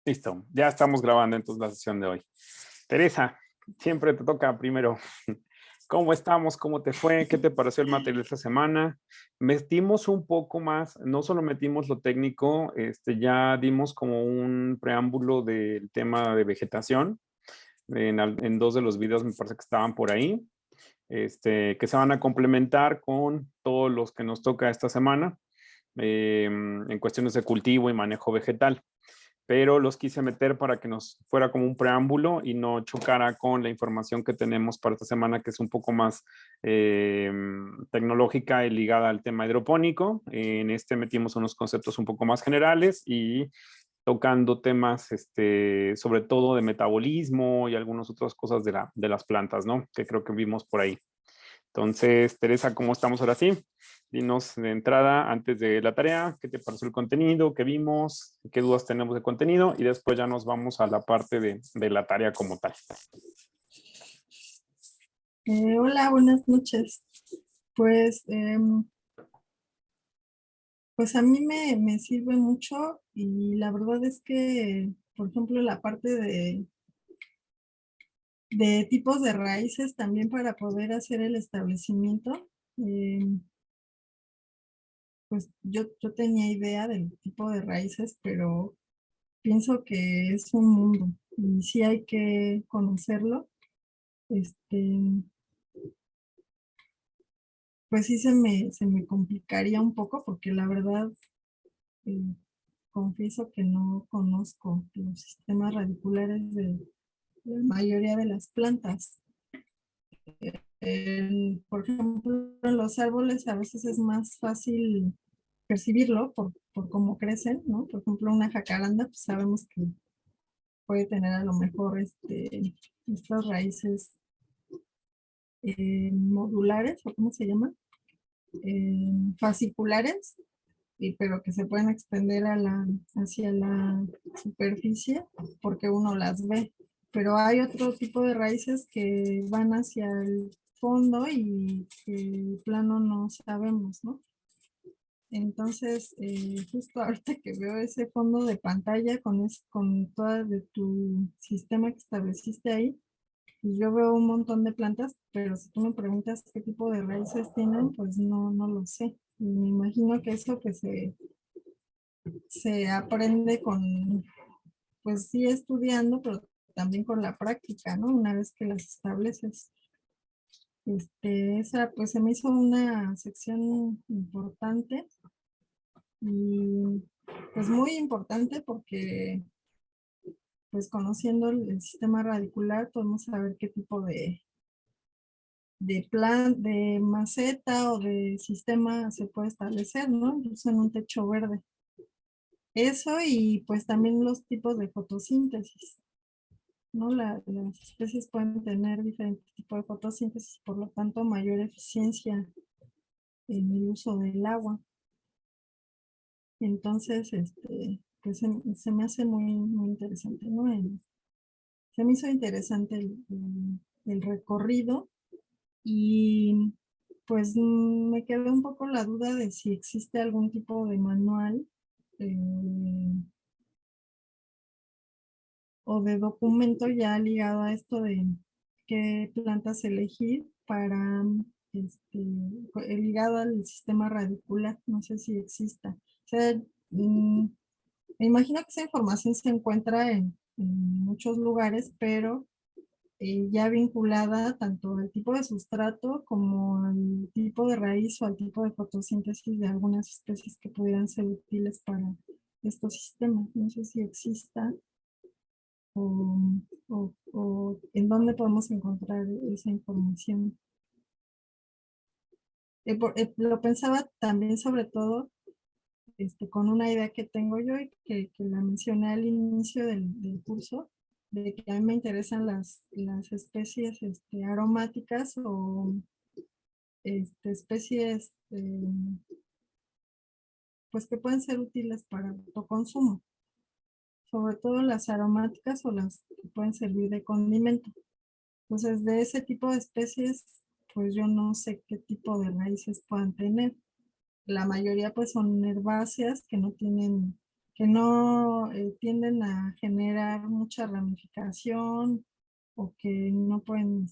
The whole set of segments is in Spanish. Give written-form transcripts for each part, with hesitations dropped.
Listo, ya estamos grabando entonces la sesión de hoy. Teresa, siempre te toca primero. ¿Cómo estamos? ¿Cómo te fue? ¿Qué te pareció el material esta semana? Metimos un poco más, no solo metimos lo técnico, ya dimos como un preámbulo del tema de vegetación. En dos de los videos me parece que estaban por ahí, que se van a complementar con todos los que nos toca esta semana en cuestiones de cultivo y manejo vegetal, pero los quise meter para que nos fuera como un preámbulo y no chocara con la información que tenemos para esta semana, que es un poco más tecnológica y ligada al tema hidropónico. En metimos unos conceptos un poco más generales y tocando temas sobre todo de metabolismo y algunas otras cosas de las plantas, ¿no? Que creo que vimos por ahí. Entonces, Teresa, ¿cómo estamos ahora sí? Dinos de entrada, antes de la tarea, ¿qué te pareció el contenido? ¿Qué vimos? ¿Qué dudas tenemos de contenido? Y después ya nos vamos a la parte de la tarea como tal. Hola, buenas noches. Pues, pues a mí me sirve mucho y la verdad es que, por ejemplo, la parte de tipos de raíces también para poder hacer el establecimiento, pues yo tenía idea del tipo de raíces, pero pienso que es un mundo y sí hay que conocerlo. Este, pues sí se me complicaría un poco porque la verdad eh, confieso que no conozco los sistemas radiculares de la mayoría de las plantas. Por ejemplo, en los árboles a veces es más fácil percibirlo por cómo crecen, ¿no? Por ejemplo, una jacaranda, pues sabemos que puede tener a lo mejor estas raíces modulares, o ¿cómo se llama? Fasciculares, pero que se pueden extender hacia la superficie porque uno las ve. Pero hay otro tipo de raíces que van hacia el fondo y que de plano no sabemos, ¿no? Entonces, justo ahorita que veo ese fondo de pantalla con todo de tu sistema que estableciste ahí, pues yo veo un montón de plantas, pero si tú me preguntas qué tipo de raíces tienen, pues no lo sé. Y me imagino que eso pues se aprende pues sí, estudiando, pero también con la práctica, ¿no? Una vez que las estableces. Esa pues se me hizo una sección importante y pues muy importante porque pues conociendo el sistema radicular podemos saber qué tipo de maceta o de sistema se puede establecer, ¿no? Incluso en un techo verde. Eso y pues también los tipos de fotosíntesis, ¿no? Las especies pueden tener diferentes tipos de fotosíntesis, por lo tanto mayor eficiencia en el uso del agua. Entonces, pues se me hace muy interesante, ¿no? Se me hizo interesante el recorrido y pues me quedó un poco la duda de si existe algún tipo de manual o de documento ya ligado a esto de qué plantas elegir para, ligado al sistema radicular. No sé si exista. O sea, me imagino que esa información se encuentra en muchos lugares, pero ya vinculada tanto al tipo de sustrato como al tipo de raíz o al tipo de fotosíntesis de algunas especies que pudieran ser útiles para estos sistemas. No sé si exista o, o en dónde podemos encontrar esa información. Lo pensaba también sobre todo con una idea que tengo yo y que la mencioné al inicio del curso, de que a mí me interesan las especies aromáticas o especies pues que pueden ser útiles para autoconsumo, sobre todo las aromáticas o las que pueden servir de condimento. Entonces, de ese tipo de especies, pues yo no sé qué tipo de raíces puedan tener. La mayoría pues son herbáceas que no tienen que no tienden a generar mucha ramificación o que no pueden,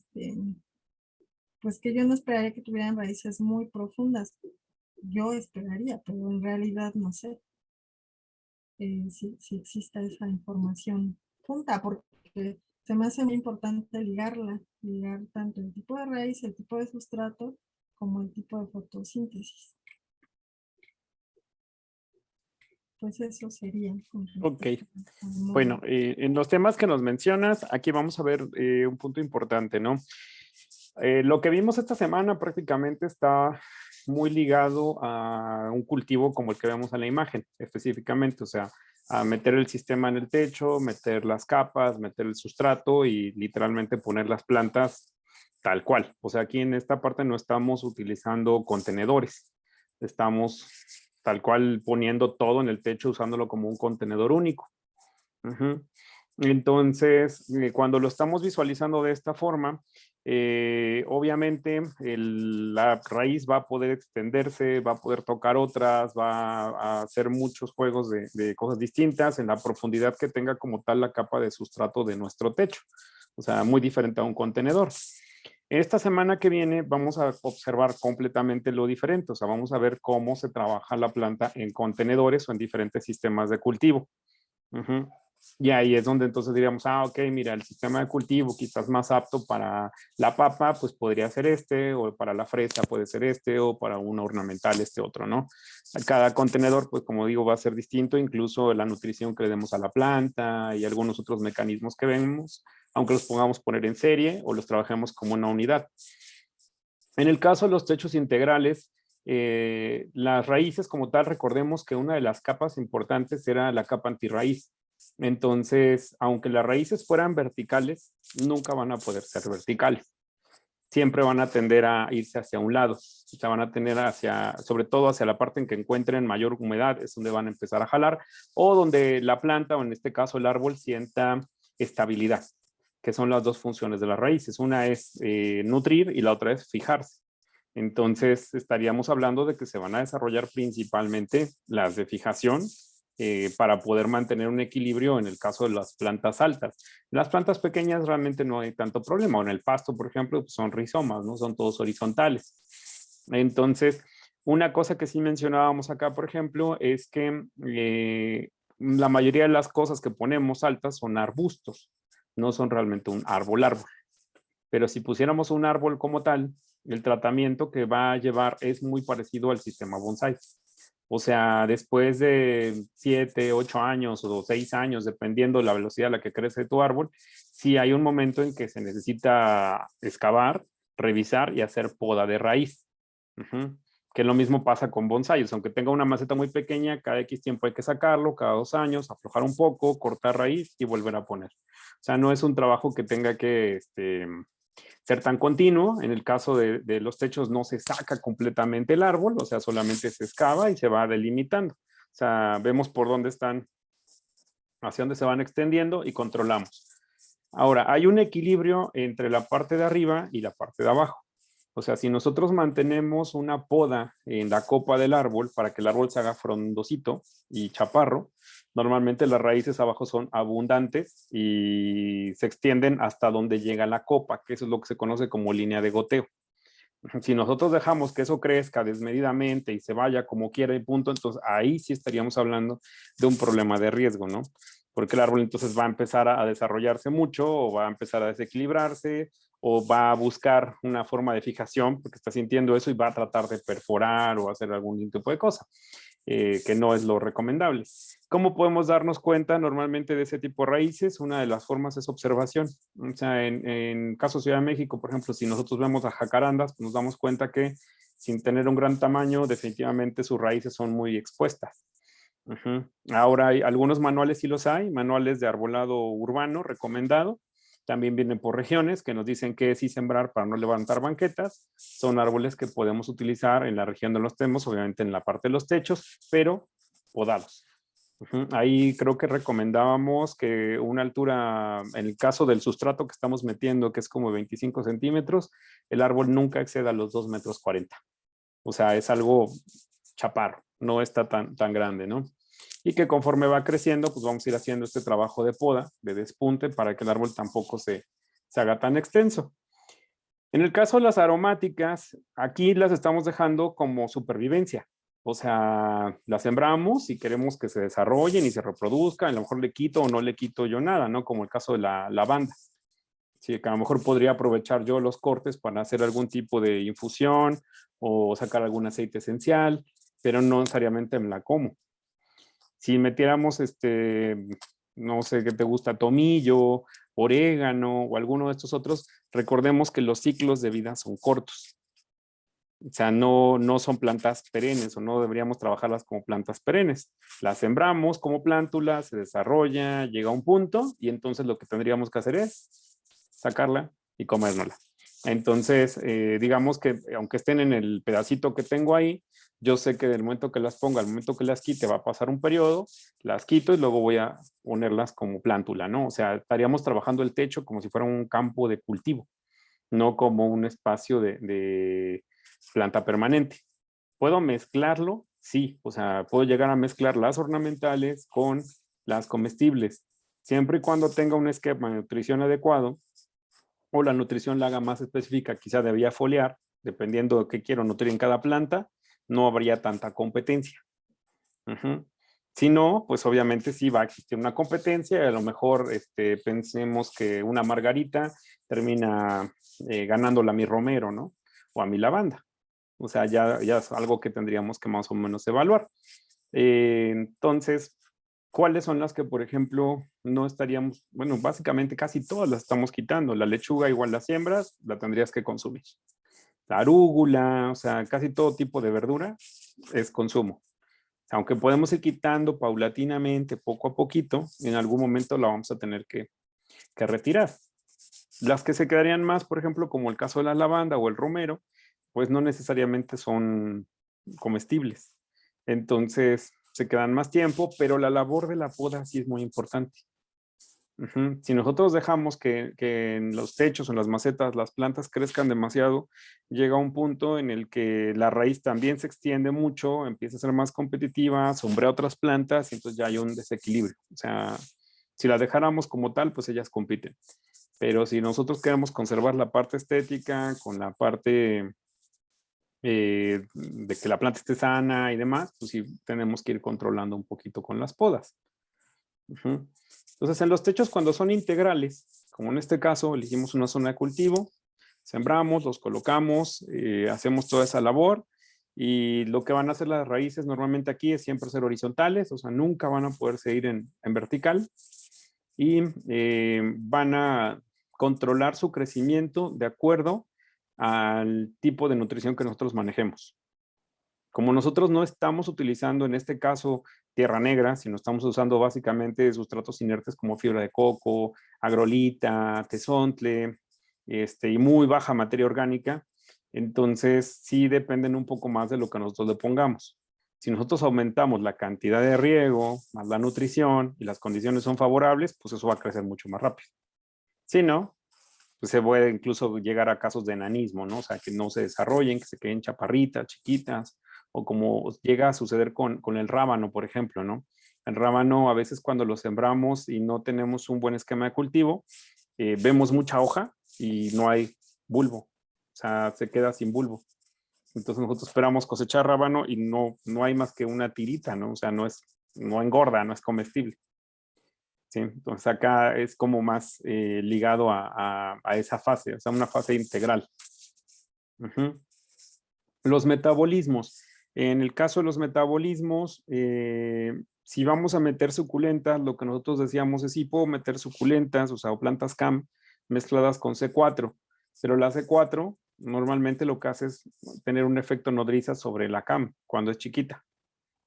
pues que yo no esperaría que tuvieran raíces muy profundas. Yo esperaría, pero en realidad no sé si exista esa información junta, porque se me hace muy importante ligar tanto el tipo de raíz, el tipo de sustrato, como el tipo de fotosíntesis. Pues eso sería con Ok. respecto al Bueno, módulo. en los temas que nos mencionas, aquí vamos a ver un punto importante, ¿no? Lo que vimos esta semana prácticamente está muy ligado a un cultivo como el que vemos en la imagen, específicamente, o sea, a meter el sistema en el techo, meter las capas, meter el sustrato y literalmente poner las plantas tal cual. O sea, aquí en esta parte no estamos utilizando contenedores, estamos tal cual poniendo todo en el techo usándolo como un contenedor único. Ujú. Entonces, cuando lo estamos visualizando de esta forma, obviamente la raíz va a poder extenderse, va a poder tocar otras, va a hacer muchos juegos de cosas distintas en la profundidad que tenga como tal la capa de sustrato de nuestro techo. O sea, muy diferente a un contenedor. Esta semana que viene vamos a observar completamente lo diferente, o sea, vamos a ver cómo se trabaja la planta en contenedores o en diferentes sistemas de cultivo. Ujú. Y ahí es donde entonces diríamos, ah, ok, mira, el sistema de cultivo quizás más apto para la papa, pues podría ser este, o para la fresa puede ser este, o para una ornamental este otro, ¿no? Cada contenedor, pues como digo, va a ser distinto, incluso la nutrición que le demos a la planta y algunos otros mecanismos que vemos, aunque los pongamos poner en serie o los trabajemos como una unidad. En el caso de los techos integrales, las raíces como tal, recordemos que una de las capas importantes era la capa antirraíz. Entonces, aunque las raíces fueran verticales, nunca van a poder ser verticales. Siempre van a tender a irse hacia un lado. O sea, van a tender hacia, sobre todo hacia la parte en que encuentren mayor humedad, es donde van a empezar a jalar, o donde la planta, o en este caso el árbol, sienta estabilidad, que son las dos funciones de las raíces. Una es nutrir y la otra es fijarse. Entonces, estaríamos hablando de que se van a desarrollar principalmente las de fijación para poder mantener un equilibrio en el caso de las plantas altas. Las plantas pequeñas realmente no hay tanto problema. En el pasto, por ejemplo, pues son rizomas, ¿no? Son todos horizontales. Entonces, una cosa que sí mencionábamos acá, por ejemplo, es que la mayoría de las cosas que ponemos altas son arbustos, no son realmente un árbol. Pero si pusiéramos un árbol como tal, el tratamiento que va a llevar es muy parecido al sistema bonsai. O sea, después de 7, 8 años o 6 años, dependiendo de la velocidad a la que crece tu árbol, sí hay un momento en que se necesita excavar, revisar y hacer poda de raíz. Ujú. Que lo mismo pasa con bonsai. Aunque tenga una maceta muy pequeña, cada X tiempo hay que sacarlo, cada 2 años, aflojar un poco, cortar raíz y volver a poner. O sea, no es un trabajo que tenga que ser tan continuo. En el caso de los techos no se saca completamente el árbol, o sea, solamente se excava y se va delimitando. O sea, vemos por dónde están, hacia dónde se van extendiendo y controlamos. Ahora, hay un equilibrio entre la parte de arriba y la parte de abajo. O sea, si nosotros mantenemos una poda en la copa del árbol para que el árbol se haga frondosito y chaparro, normalmente las raíces abajo son abundantes y se extienden hasta donde llega la copa, que eso es lo que se conoce como línea de goteo. Si nosotros dejamos que eso crezca desmedidamente y se vaya como quiera y punto, entonces ahí sí estaríamos hablando de un problema de riesgo, ¿no? Porque el árbol entonces va a empezar a desarrollarse mucho o va a empezar a desequilibrarse o va a buscar una forma de fijación porque está sintiendo eso y va a tratar de perforar o hacer algún tipo de cosa, que no es lo recomendable. ¿Cómo podemos darnos cuenta normalmente de ese tipo de raíces? Una de las formas es observación. O sea, en caso Ciudad de México, por ejemplo, si nosotros vemos a jacarandas, nos damos cuenta que sin tener un gran tamaño, definitivamente sus raíces son muy expuestas. Ujú. Ahora hay algunos manuales, sí los hay, manuales de arbolado urbano recomendado. También vienen por regiones que nos dicen qué sí sembrar para no levantar banquetas. Son árboles que podemos utilizar en la región de los temos, obviamente en la parte de los techos, pero podados. Ujú. Ahí creo que recomendábamos que una altura, en el caso del sustrato que estamos metiendo, que es como 25 centímetros, el árbol nunca exceda los 2 metros 40. O sea, es algo chaparro, no está tan grande, ¿no? y que conforme va creciendo, pues vamos a ir haciendo este trabajo de poda, de despunte, para que el árbol tampoco se haga tan extenso. En el caso de las aromáticas, aquí las estamos dejando como supervivencia. O sea, las sembramos y queremos que se desarrollen y se reproduzcan. A lo mejor le quito o no le quito yo nada, ¿no? Como el caso de la lavanda. Sí, que a lo mejor podría aprovechar yo los cortes para hacer algún tipo de infusión o sacar algún aceite esencial, pero no necesariamente me la como. Si metiéramos, no sé qué te gusta, tomillo, orégano o alguno de estos otros, recordemos que los ciclos de vida son cortos. O sea, no son plantas perennes o no deberíamos trabajarlas como plantas perennes. Las sembramos como plántula, se desarrolla, llega a un punto y entonces lo que tendríamos que hacer es sacarla y comérnosla. Entonces, digamos que aunque estén en el pedacito que tengo ahí, yo sé que del momento que las ponga, al momento que las quite, va a pasar un periodo, las quito y luego voy a ponerlas como plántula, ¿no? O sea, estaríamos trabajando el techo como si fuera un campo de cultivo, no como un espacio de planta permanente. ¿Puedo mezclarlo? Sí, o sea, puedo llegar a mezclar las ornamentales con las comestibles, siempre y cuando tenga un esquema de nutrición adecuado o la nutrición la haga más específica, quizá debía foliar, dependiendo de qué quiero nutrir en cada planta, no habría tanta competencia. Si no, pues obviamente sí va a existir una competencia, a lo mejor pensemos que una margarita termina ganándola a mi romero, ¿no? O a mi lavanda. O sea, ya es algo que tendríamos que más o menos evaluar. Entonces, ¿cuáles son las que, por ejemplo, no estaríamos? Bueno, básicamente casi todas las estamos quitando. La lechuga igual la siembras, la tendrías que consumir. La arúgula, o sea, casi todo tipo de verdura es consumo. Aunque podemos ir quitando paulatinamente, poco a poquito, en algún momento la vamos a tener que retirar. Las que se quedarían más, por ejemplo, como el caso de la lavanda o el romero, pues no necesariamente son comestibles. Entonces se quedan más tiempo, pero la labor de la poda sí es muy importante. Si nosotros dejamos que en los techos o en las macetas las plantas crezcan demasiado, llega un punto en el que la raíz también se extiende mucho, empieza a ser más competitiva, sombrea otras plantas y entonces ya hay un desequilibrio. O sea, si la dejáramos como tal, pues ellas compiten. Pero si nosotros queremos conservar la parte estética con la parte de que la planta esté sana y demás, pues sí tenemos que ir controlando un poquito con las podas. Entonces, en los techos cuando son integrales, como en este caso, elegimos una zona de cultivo, sembramos, los colocamos, hacemos toda esa labor y lo que van a hacer las raíces normalmente aquí es siempre ser horizontales, o sea, nunca van a poder seguir en vertical y van a controlar su crecimiento de acuerdo al tipo de nutrición que nosotros manejemos. Como nosotros no estamos utilizando en este caso tierra negra, sino estamos usando básicamente sustratos inertes como fibra de coco, agrolita, tezontle, y muy baja materia orgánica, entonces sí dependen un poco más de lo que nosotros le pongamos. Si nosotros aumentamos la cantidad de riego, más la nutrición y las condiciones son favorables, pues eso va a crecer mucho más rápido. Si no, pues se puede incluso llegar a casos de enanismo, ¿no? O sea, que no se desarrollen, que se queden chaparritas, chiquitas, o como llega a suceder con el rábano, por ejemplo, ¿no? El rábano a veces cuando lo sembramos y no tenemos un buen esquema de cultivo, vemos mucha hoja y no hay bulbo, o sea, se queda sin bulbo. Entonces nosotros esperamos cosechar rábano y no hay más que una tirita, ¿no? O sea, no engorda, no es comestible. ¿Sí? Entonces acá es como más ligado a esa fase, o sea, una fase integral. Los metabolismos. En el caso de los metabolismos, si vamos a meter suculentas, lo que nosotros decíamos es si puedo meter suculentas, o sea, o plantas CAM mezcladas con C4, pero la C4 normalmente lo que hace es tener un efecto nodriza sobre la CAM cuando es chiquita.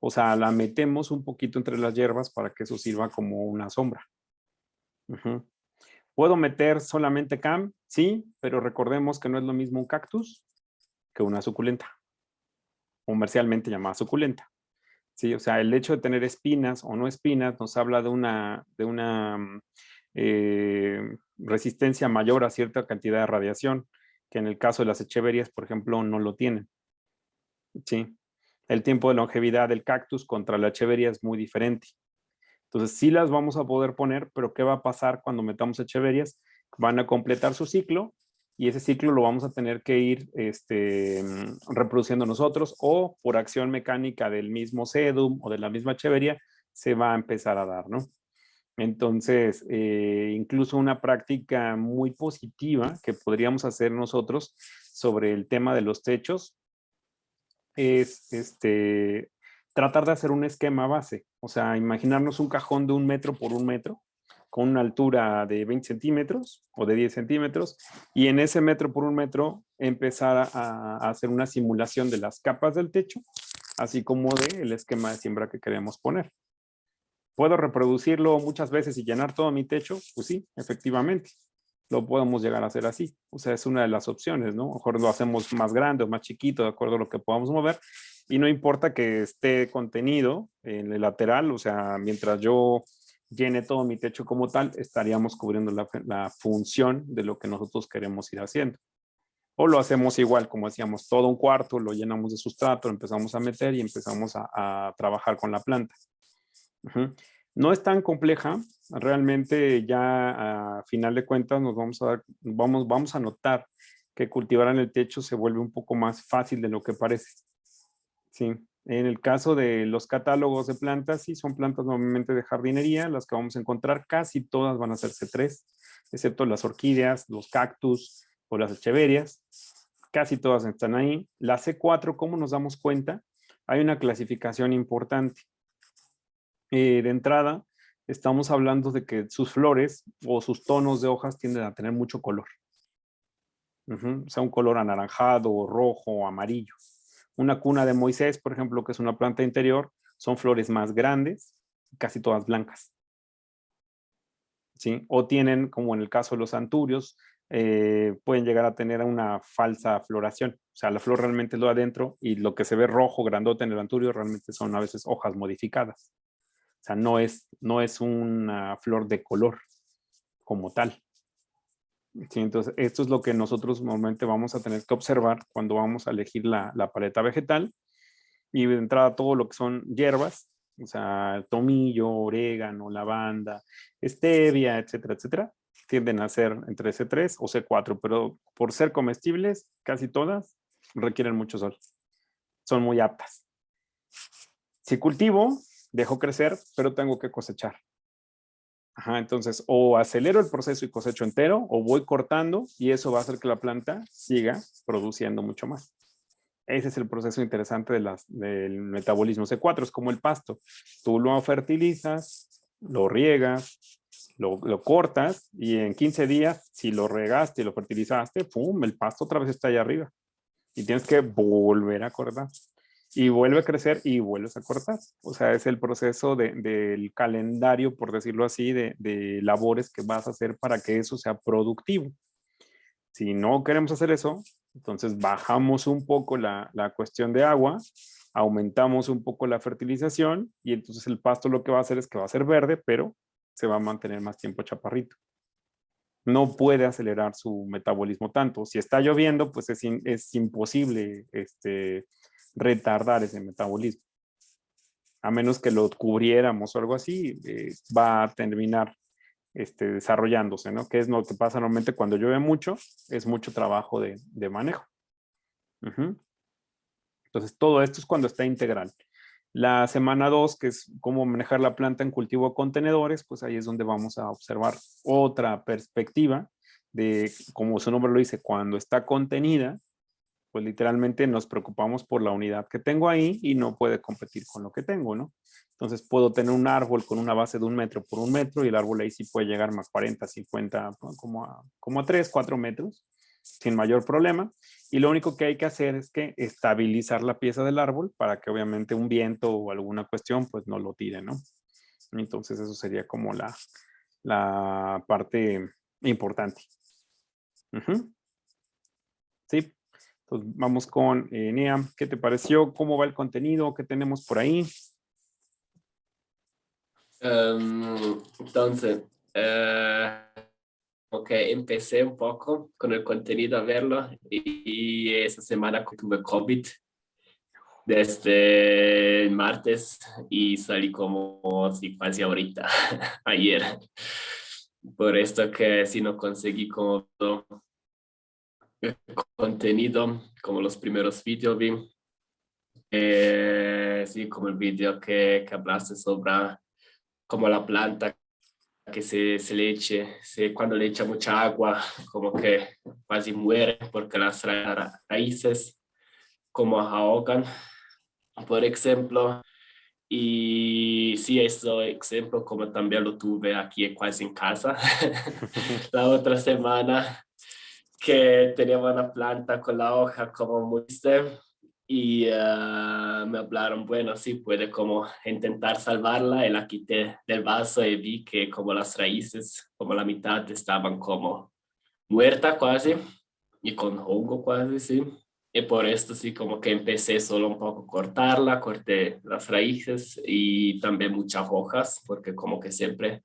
O sea, la metemos un poquito entre las hierbas para que eso sirva como una sombra. ¿Puedo meter solamente CAM? Sí, pero recordemos que no es lo mismo un cactus que una suculenta, comercialmente llamada suculenta. Sí, o sea, el hecho de tener espinas o no espinas nos habla de una resistencia mayor a cierta cantidad de radiación, que en el caso de las echeverias, por ejemplo, no lo tienen. Sí. El tiempo de longevidad del cactus contra la echeveria es muy diferente. Entonces sí las vamos a poder poner, pero ¿qué va a pasar cuando metamos echeverias? Van a completar su ciclo y ese ciclo lo vamos a tener que ir reproduciendo nosotros o por acción mecánica del mismo sedum o de la misma echeveria se va a empezar a dar, ¿no? Entonces, incluso una práctica muy positiva que podríamos hacer nosotros sobre el tema de los techos es tratar de hacer un esquema base. O sea, imaginarnos un cajón de 1 metro por 1 metro con una altura de 20 centímetros o de 10 centímetros y en ese metro por 1 metro empezar a hacer una simulación de las capas del techo, así como del esquema de siembra que queremos poner. ¿Puedo reproducirlo muchas veces y llenar todo mi techo? Pues sí, efectivamente. Lo podemos llegar a hacer así. O sea, es una de las opciones, ¿no? A lo mejor lo hacemos más grande o más chiquito, de acuerdo a lo que podamos mover. Y no importa que esté contenido en el lateral, o sea, mientras yo llene todo mi techo como tal, estaríamos cubriendo la función de lo que nosotros queremos ir haciendo. O lo hacemos igual, como decíamos, todo un cuarto, lo llenamos de sustrato, empezamos a meter y empezamos a trabajar con la planta. No es tan compleja, realmente ya a final de cuentas nos vamos a notar que cultivar en el techo se vuelve un poco más fácil de lo que parece. Sí, en el caso de los catálogos de plantas, sí, son plantas normalmente de jardinería, las que vamos a encontrar, casi todas van a ser C3, excepto las orquídeas, los cactus o las echeverias, casi todas están ahí. La C4, ¿cómo nos damos cuenta? Hay una clasificación importante. De entrada, estamos hablando de que sus flores o sus tonos de hojas tienden a tener mucho color. O sea, un color anaranjado, rojo o amarillo. Una cuna de Moisés, por ejemplo, que es una planta interior, son flores más grandes, casi todas blancas. ¿Sí? O tienen, como en el caso de los anturios, pueden llegar a tener una falsa floración. O sea, la flor realmente es lo de adentro y lo que se ve rojo, grandote en el anturio, realmente son a veces hojas modificadas. O sea, no es una flor de color como tal. Sí, entonces, esto es lo que nosotros normalmente vamos a tener que observar cuando vamos a elegir la paleta vegetal. Y de entrada todo lo que son hierbas, o sea, tomillo, orégano, lavanda, stevia, etcétera, etcétera, tienden a ser entre C3 o C4, pero por ser comestibles, casi todas requieren mucho sol. Son muy aptas. Si cultivo, dejo crecer, pero tengo que cosechar. Ajá, entonces, o acelero el proceso y cosecho entero, o voy cortando y eso va a hacer que la planta siga produciendo mucho más. Ese es el proceso interesante del metabolismo. C4 es como el pasto. Tú lo fertilizas, lo riegas, lo cortas y en 15 días, si lo regaste y lo fertilizaste, ¡pum!, el pasto otra vez está allá arriba. Y tienes que volver a cortar. Y vuelve a crecer y vuelves a cortar. O sea, es el proceso del calendario, por decirlo así, de labores que vas a hacer para que eso sea productivo. Si no queremos hacer eso, entonces bajamos un poco la cuestión de agua, aumentamos un poco la fertilización y entonces el pasto lo que va a hacer es que va a ser verde, pero se va a mantener más tiempo chaparrito. No puede acelerar su metabolismo tanto. Si está lloviendo, pues es imposible retardar ese metabolismo. A menos que lo cubriéramos o algo así, va a terminar desarrollándose, ¿no? Que es lo que pasa normalmente cuando llueve mucho, es mucho trabajo de manejo. Entonces, todo esto es cuando está integral. La semana 2, que es cómo manejar la planta en cultivo de contenedores, pues ahí es donde vamos a observar otra perspectiva de, como su nombre lo dice, cuando está contenida, pues literalmente nos preocupamos por la unidad que tengo ahí y no puede competir con lo que tengo, ¿no? Entonces puedo tener un árbol con una base de 1 metro por 1 metro y el árbol ahí sí puede llegar más 40, 50, como a 3, 4 metros sin mayor problema. Y lo único que hay que hacer es que estabilizar la pieza del árbol para que obviamente un viento o alguna cuestión pues no lo tire, ¿no? Entonces eso sería como la parte importante. Sí, entonces vamos con Nea. ¿Qué te pareció? ¿Cómo va el contenido? ¿Qué tenemos por ahí? Entonces, ok, empecé un poco con el contenido a verlo y esa semana tuve COVID. desde el martes y salí como si casi ahorita, ayer. Por esto que si no conseguí como todo el contenido, como los primeros videos vi. Sí, como el video que hablaste sobre como la planta que se le eche, cuando le echa mucha agua, como que casi muere porque las raíces como ahogan, por ejemplo. Y sí, este ejemplo como también lo tuve aquí casi en casa la otra semana, que tenía una planta con la hoja como muy triste y me hablaron, bueno, sí, puede como intentar salvarla y la quité del vaso y vi que como las raíces, como la mitad estaban como muerta casi y con hongo casi, sí. Y por esto sí como que empecé solo un poco a cortarla, corté las raíces y también muchas hojas, porque como que siempre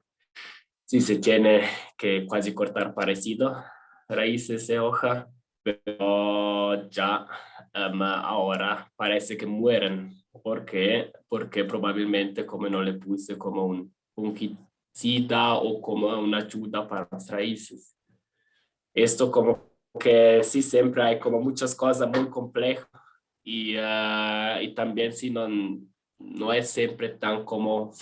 sí se tiene que casi cortar parecido, raíces de hoja, pero ya ahora parece que mueren. ¿Por qué? Porque probablemente como no le puse como un fungicida o como una ayuda para las raíces. Esto como que sí siempre hay como muchas cosas muy complejas y también si no, no es siempre tan como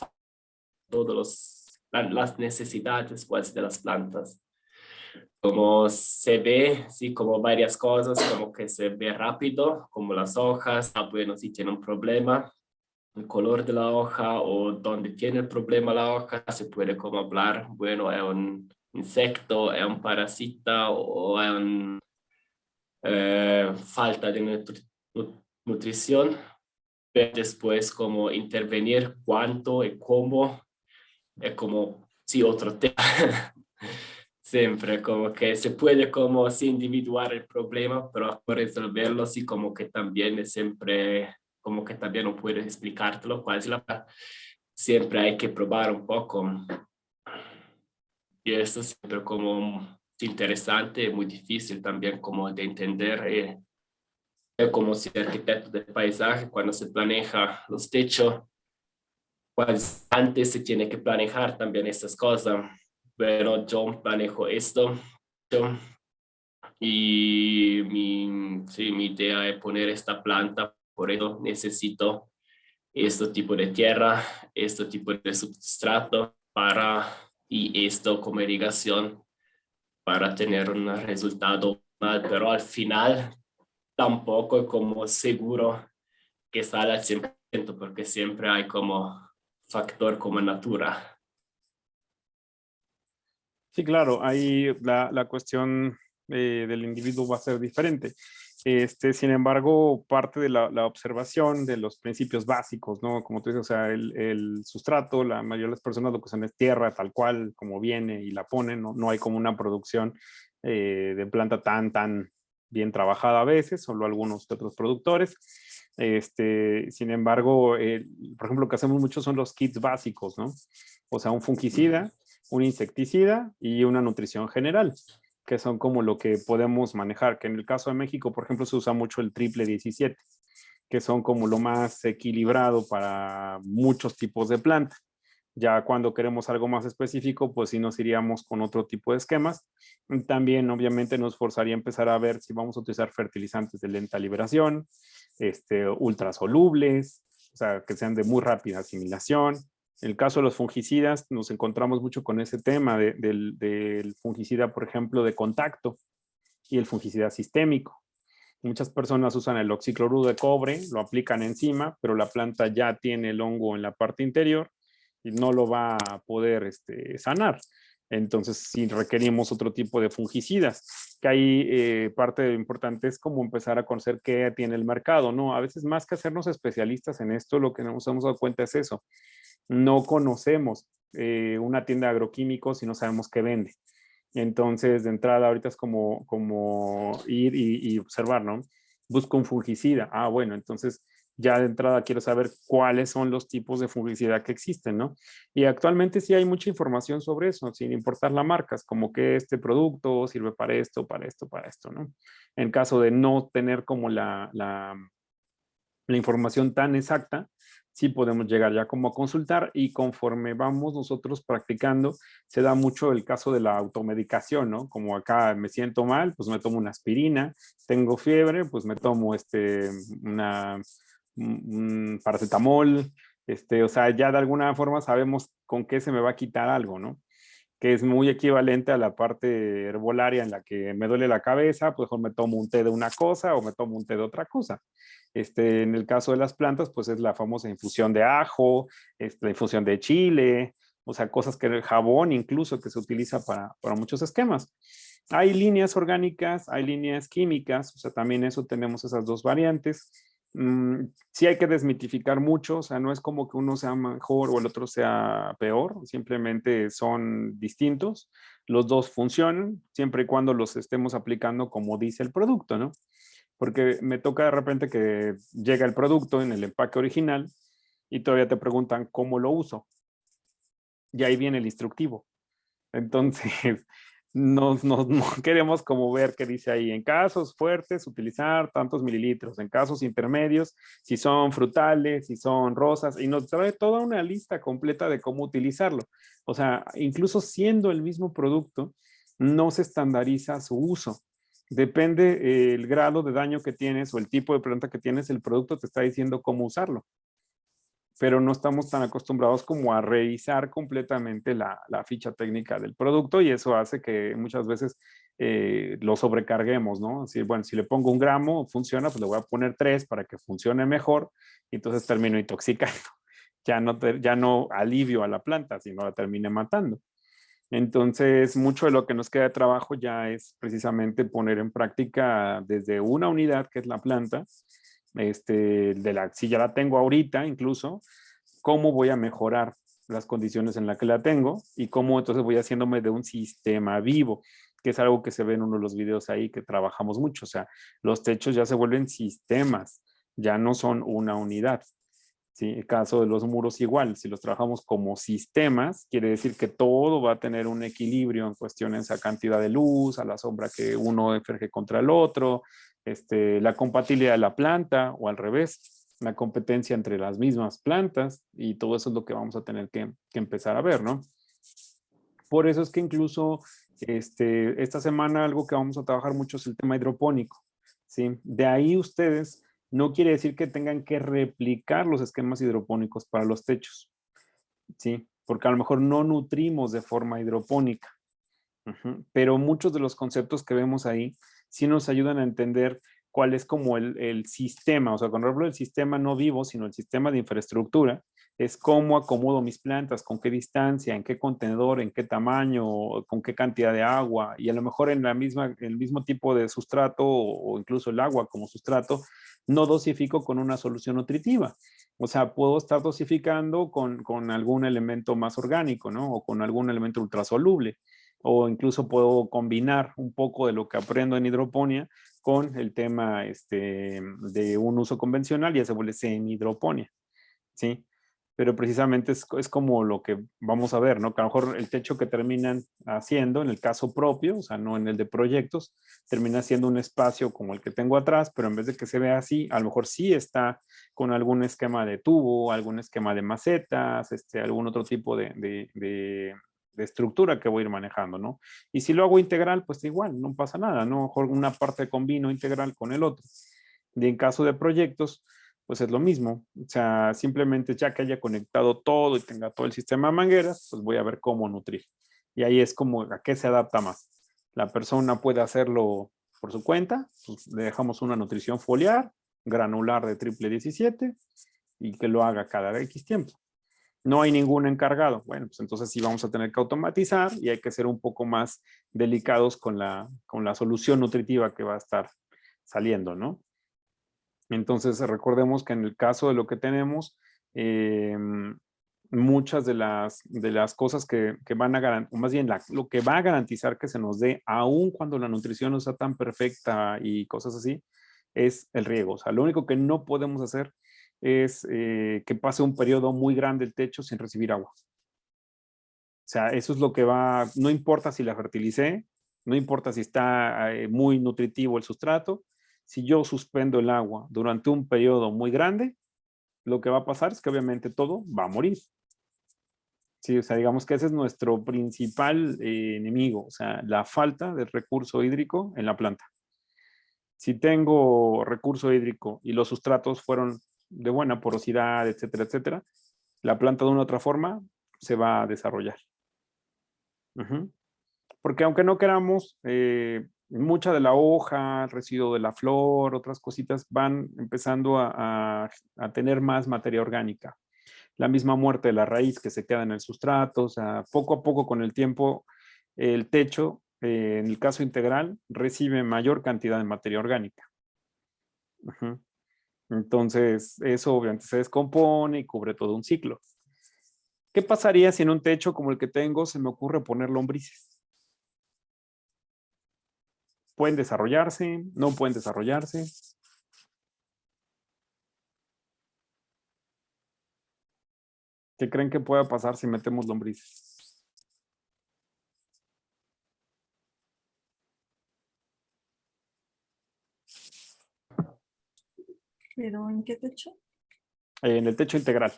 todos las necesidades pues de las plantas. Como se ve, sí, como varias cosas, como que se ve rápido, como las hojas, bueno, si tiene un problema, el color de la hoja o dónde tiene el problema la hoja, se puede como hablar, bueno, es un insecto, es un parasita o es un, falta de nutrición, pero después como intervenir cuánto y cómo, es como, sí, otro tema. Siempre como que se puede como sí individuar el problema, pero por resolverlo sí como que también es siempre, como que también no puedes explicártelo, cuál es la, siempre hay que probar un poco. Y eso siempre como interesante, muy difícil también como de entender. Como si arquitecto de paisaje, cuando se planeja los techos, pues antes se tiene que planejar también estas cosas. Pero yo manejo esto y sí, mi idea es poner esta planta, por eso necesito este tipo de tierra, este tipo de substrato y esto como irrigación para tener un resultado optimal, pero al final tampoco es como seguro que sale al 100% porque siempre hay como factor como natura. Sí, claro, ahí la cuestión del individuo va a ser diferente. Sin embargo, parte de la observación de los principios básicos, ¿no? Como tú dices, o sea, el sustrato, la mayoría de las personas lo que usan es tierra tal cual como viene y la ponen, ¿no? No hay como una producción de planta tan bien trabajada a veces, solo algunos de otros productores. Sin embargo, por ejemplo, lo que hacemos mucho son los kits básicos, ¿no? O sea, un fungicida, un insecticida y una nutrición general, que son como lo que podemos manejar, que en el caso de México, por ejemplo, se usa mucho el triple 17, que son como lo más equilibrado para muchos tipos de planta. Ya cuando queremos algo más específico, pues sí nos iríamos con otro tipo de esquemas. También, obviamente, nos forzaría a empezar a ver si vamos a utilizar fertilizantes de lenta liberación, ultrasolubles, o sea, que sean de muy rápida asimilación. En el caso de los fungicidas, nos encontramos mucho con ese tema del fungicida, por ejemplo, de contacto y el fungicida sistémico. Muchas personas usan el oxicloruro de cobre, lo aplican encima, pero la planta ya tiene el hongo en la parte interior y no lo va a poder sanar. Entonces, si requerimos otro tipo de fungicidas, que ahí parte de lo importante es como empezar a conocer qué tiene el mercado, ¿no? A veces más que hacernos especialistas en esto, lo que nos hemos dado cuenta es eso. No conocemos una tienda de agroquímicos y no sabemos qué vende. Entonces, de entrada, ahorita es como ir y observar, ¿no? Busco un fungicida. Ah, bueno, entonces ya de entrada quiero saber cuáles son los tipos de fungicida que existen, ¿no? Y actualmente sí hay mucha información sobre eso, sin importar las marcas, como que este producto sirve para esto, para esto, para esto, ¿no? En caso de no tener como la la información tan exacta, sí podemos llegar ya como a consultar, y conforme vamos nosotros practicando, se da mucho el caso de la automedicación, ¿no? Como acá me siento mal, pues me tomo una aspirina, tengo fiebre, pues me tomo un paracetamol, o sea, ya de alguna forma sabemos con qué se me va a quitar algo, ¿no? Que es muy equivalente a la parte herbolaria en la que me duele la cabeza, pues mejor me tomo un té de una cosa o me tomo un té de otra cosa. En el caso de las plantas, pues es la famosa infusión de ajo, la infusión de chile, o sea, cosas que el jabón incluso que se utiliza para muchos esquemas. Hay líneas orgánicas, hay líneas químicas, o sea, también eso tenemos esas dos variantes. Sí hay que desmitificar mucho, o sea, no es como que uno sea mejor o el otro sea peor, simplemente son distintos. Los dos funcionan siempre y cuando los estemos aplicando como dice el producto, ¿no? Porque me toca de repente que llega el producto en el empaque original y todavía te preguntan cómo lo uso. Y ahí viene el instructivo. Entonces, no queremos como ver qué dice ahí. En casos fuertes, utilizar tantos mililitros. En casos intermedios, si son frutales, si son rosas. Y nos trae toda una lista completa de cómo utilizarlo. O sea, incluso siendo el mismo producto, no se estandariza su uso. Depende el grado de daño que tienes o el tipo de planta que tienes, el producto te está diciendo cómo usarlo, pero no estamos tan acostumbrados como a revisar completamente la ficha técnica del producto, y eso hace que muchas veces lo sobrecarguemos, ¿no? Así, bueno, si le pongo 1 gramo, funciona, pues le voy a poner 3 para que funcione mejor, y entonces termino intoxicando. Ya no alivio a la planta, sino la termine matando. Entonces, mucho de lo que nos queda de trabajo ya es precisamente poner en práctica desde una unidad, que es la planta, si ya la tengo ahorita incluso, cómo voy a mejorar las condiciones en las que la tengo y cómo entonces voy haciéndome de un sistema vivo, que es algo que se ve en uno de los videos ahí que trabajamos mucho. O sea, los techos ya se vuelven sistemas, ya no son una unidad. ¿Sí? El caso de los muros igual, si los trabajamos como sistemas, quiere decir que todo va a tener un equilibrio en cuestiones a cantidad de luz, a la sombra que uno eferge contra el otro, la compatibilidad de la planta o al revés, la competencia entre las mismas plantas, y todo eso es lo que vamos a tener que empezar a ver, ¿no? Por eso es que incluso esta semana algo que vamos a trabajar mucho es el tema hidropónico, ¿sí? De ahí ustedes, no quiere decir que tengan que replicar los esquemas hidropónicos para los techos, ¿sí? Porque a lo mejor no nutrimos de forma hidropónica. Pero muchos de los conceptos que vemos ahí sí nos ayudan a entender cuál es como el sistema. O sea, cuando hablo del sistema no vivo, sino el sistema de infraestructura, es cómo acomodo mis plantas, con qué distancia, en qué contenedor, en qué tamaño, con qué cantidad de agua, y a lo mejor en el mismo tipo de sustrato o incluso el agua como sustrato, no dosifico con una solución nutritiva. O sea, puedo estar dosificando con algún elemento más orgánico, ¿no? O con algún elemento ultrasoluble, o incluso puedo combinar un poco de lo que aprendo en hidroponía con el tema de un uso convencional, y ya se vuelve semi-hidroponía, ¿sí? Pero precisamente es como lo que vamos a ver, ¿no? Que a lo mejor el techo que terminan haciendo, en el caso propio, o sea, no en el de proyectos, termina siendo un espacio como el que tengo atrás, pero en vez de que se vea así, a lo mejor sí está con algún esquema de tubo, algún esquema de macetas, algún otro tipo de estructura que voy a ir manejando, ¿no? Y si lo hago integral, pues igual, no pasa nada, ¿no? Mejor una parte combino integral con el otro. Y en caso de proyectos, pues es lo mismo. O sea, simplemente ya que haya conectado todo y tenga todo el sistema de mangueras, pues voy a ver cómo nutrir. Y ahí es como a qué se adapta más. La persona puede hacerlo por su cuenta, pues le dejamos una nutrición foliar, granular de triple 17, y que lo haga cada X tiempo. No hay ningún encargado. Bueno, pues entonces sí vamos a tener que automatizar, y hay que ser un poco más delicados con la solución nutritiva que va a estar saliendo, ¿no? Entonces recordemos que en el caso de lo que tenemos, muchas de las cosas que van a garantizar, o más bien lo que va a garantizar que se nos dé, aun cuando la nutrición no está tan perfecta y cosas así, es el riego. O sea, lo único que no podemos hacer es que pase un periodo muy grande el techo sin recibir agua. O sea, eso es lo que no importa si la fertilicé, no importa si está muy nutritivo el sustrato, Si yo suspendo el agua durante un periodo muy grande, lo que va a pasar es que obviamente todo va a morir. Sí, o sea, digamos que ese es nuestro principal enemigo, o sea, la falta de recurso hídrico en la planta. Si tengo recurso hídrico y los sustratos fueron de buena porosidad, etcétera, etcétera, la planta de una u otra forma se va a desarrollar. Ujú. Porque aunque no queramos, mucha de la hoja, el residuo de la flor, otras cositas van empezando a tener más materia orgánica. La misma muerte de la raíz que se queda en el sustrato, o sea, poco a poco con el tiempo, el techo, en el caso integral, recibe mayor cantidad de materia orgánica. Ujú. Entonces, eso obviamente se descompone y cubre todo un ciclo. ¿Qué pasaría si en un techo como el que tengo se me ocurre poner lombrices? ¿Pueden desarrollarse? ¿No pueden desarrollarse? ¿Qué creen que pueda pasar si metemos lombrices? ¿Pero en qué techo? En el techo integral.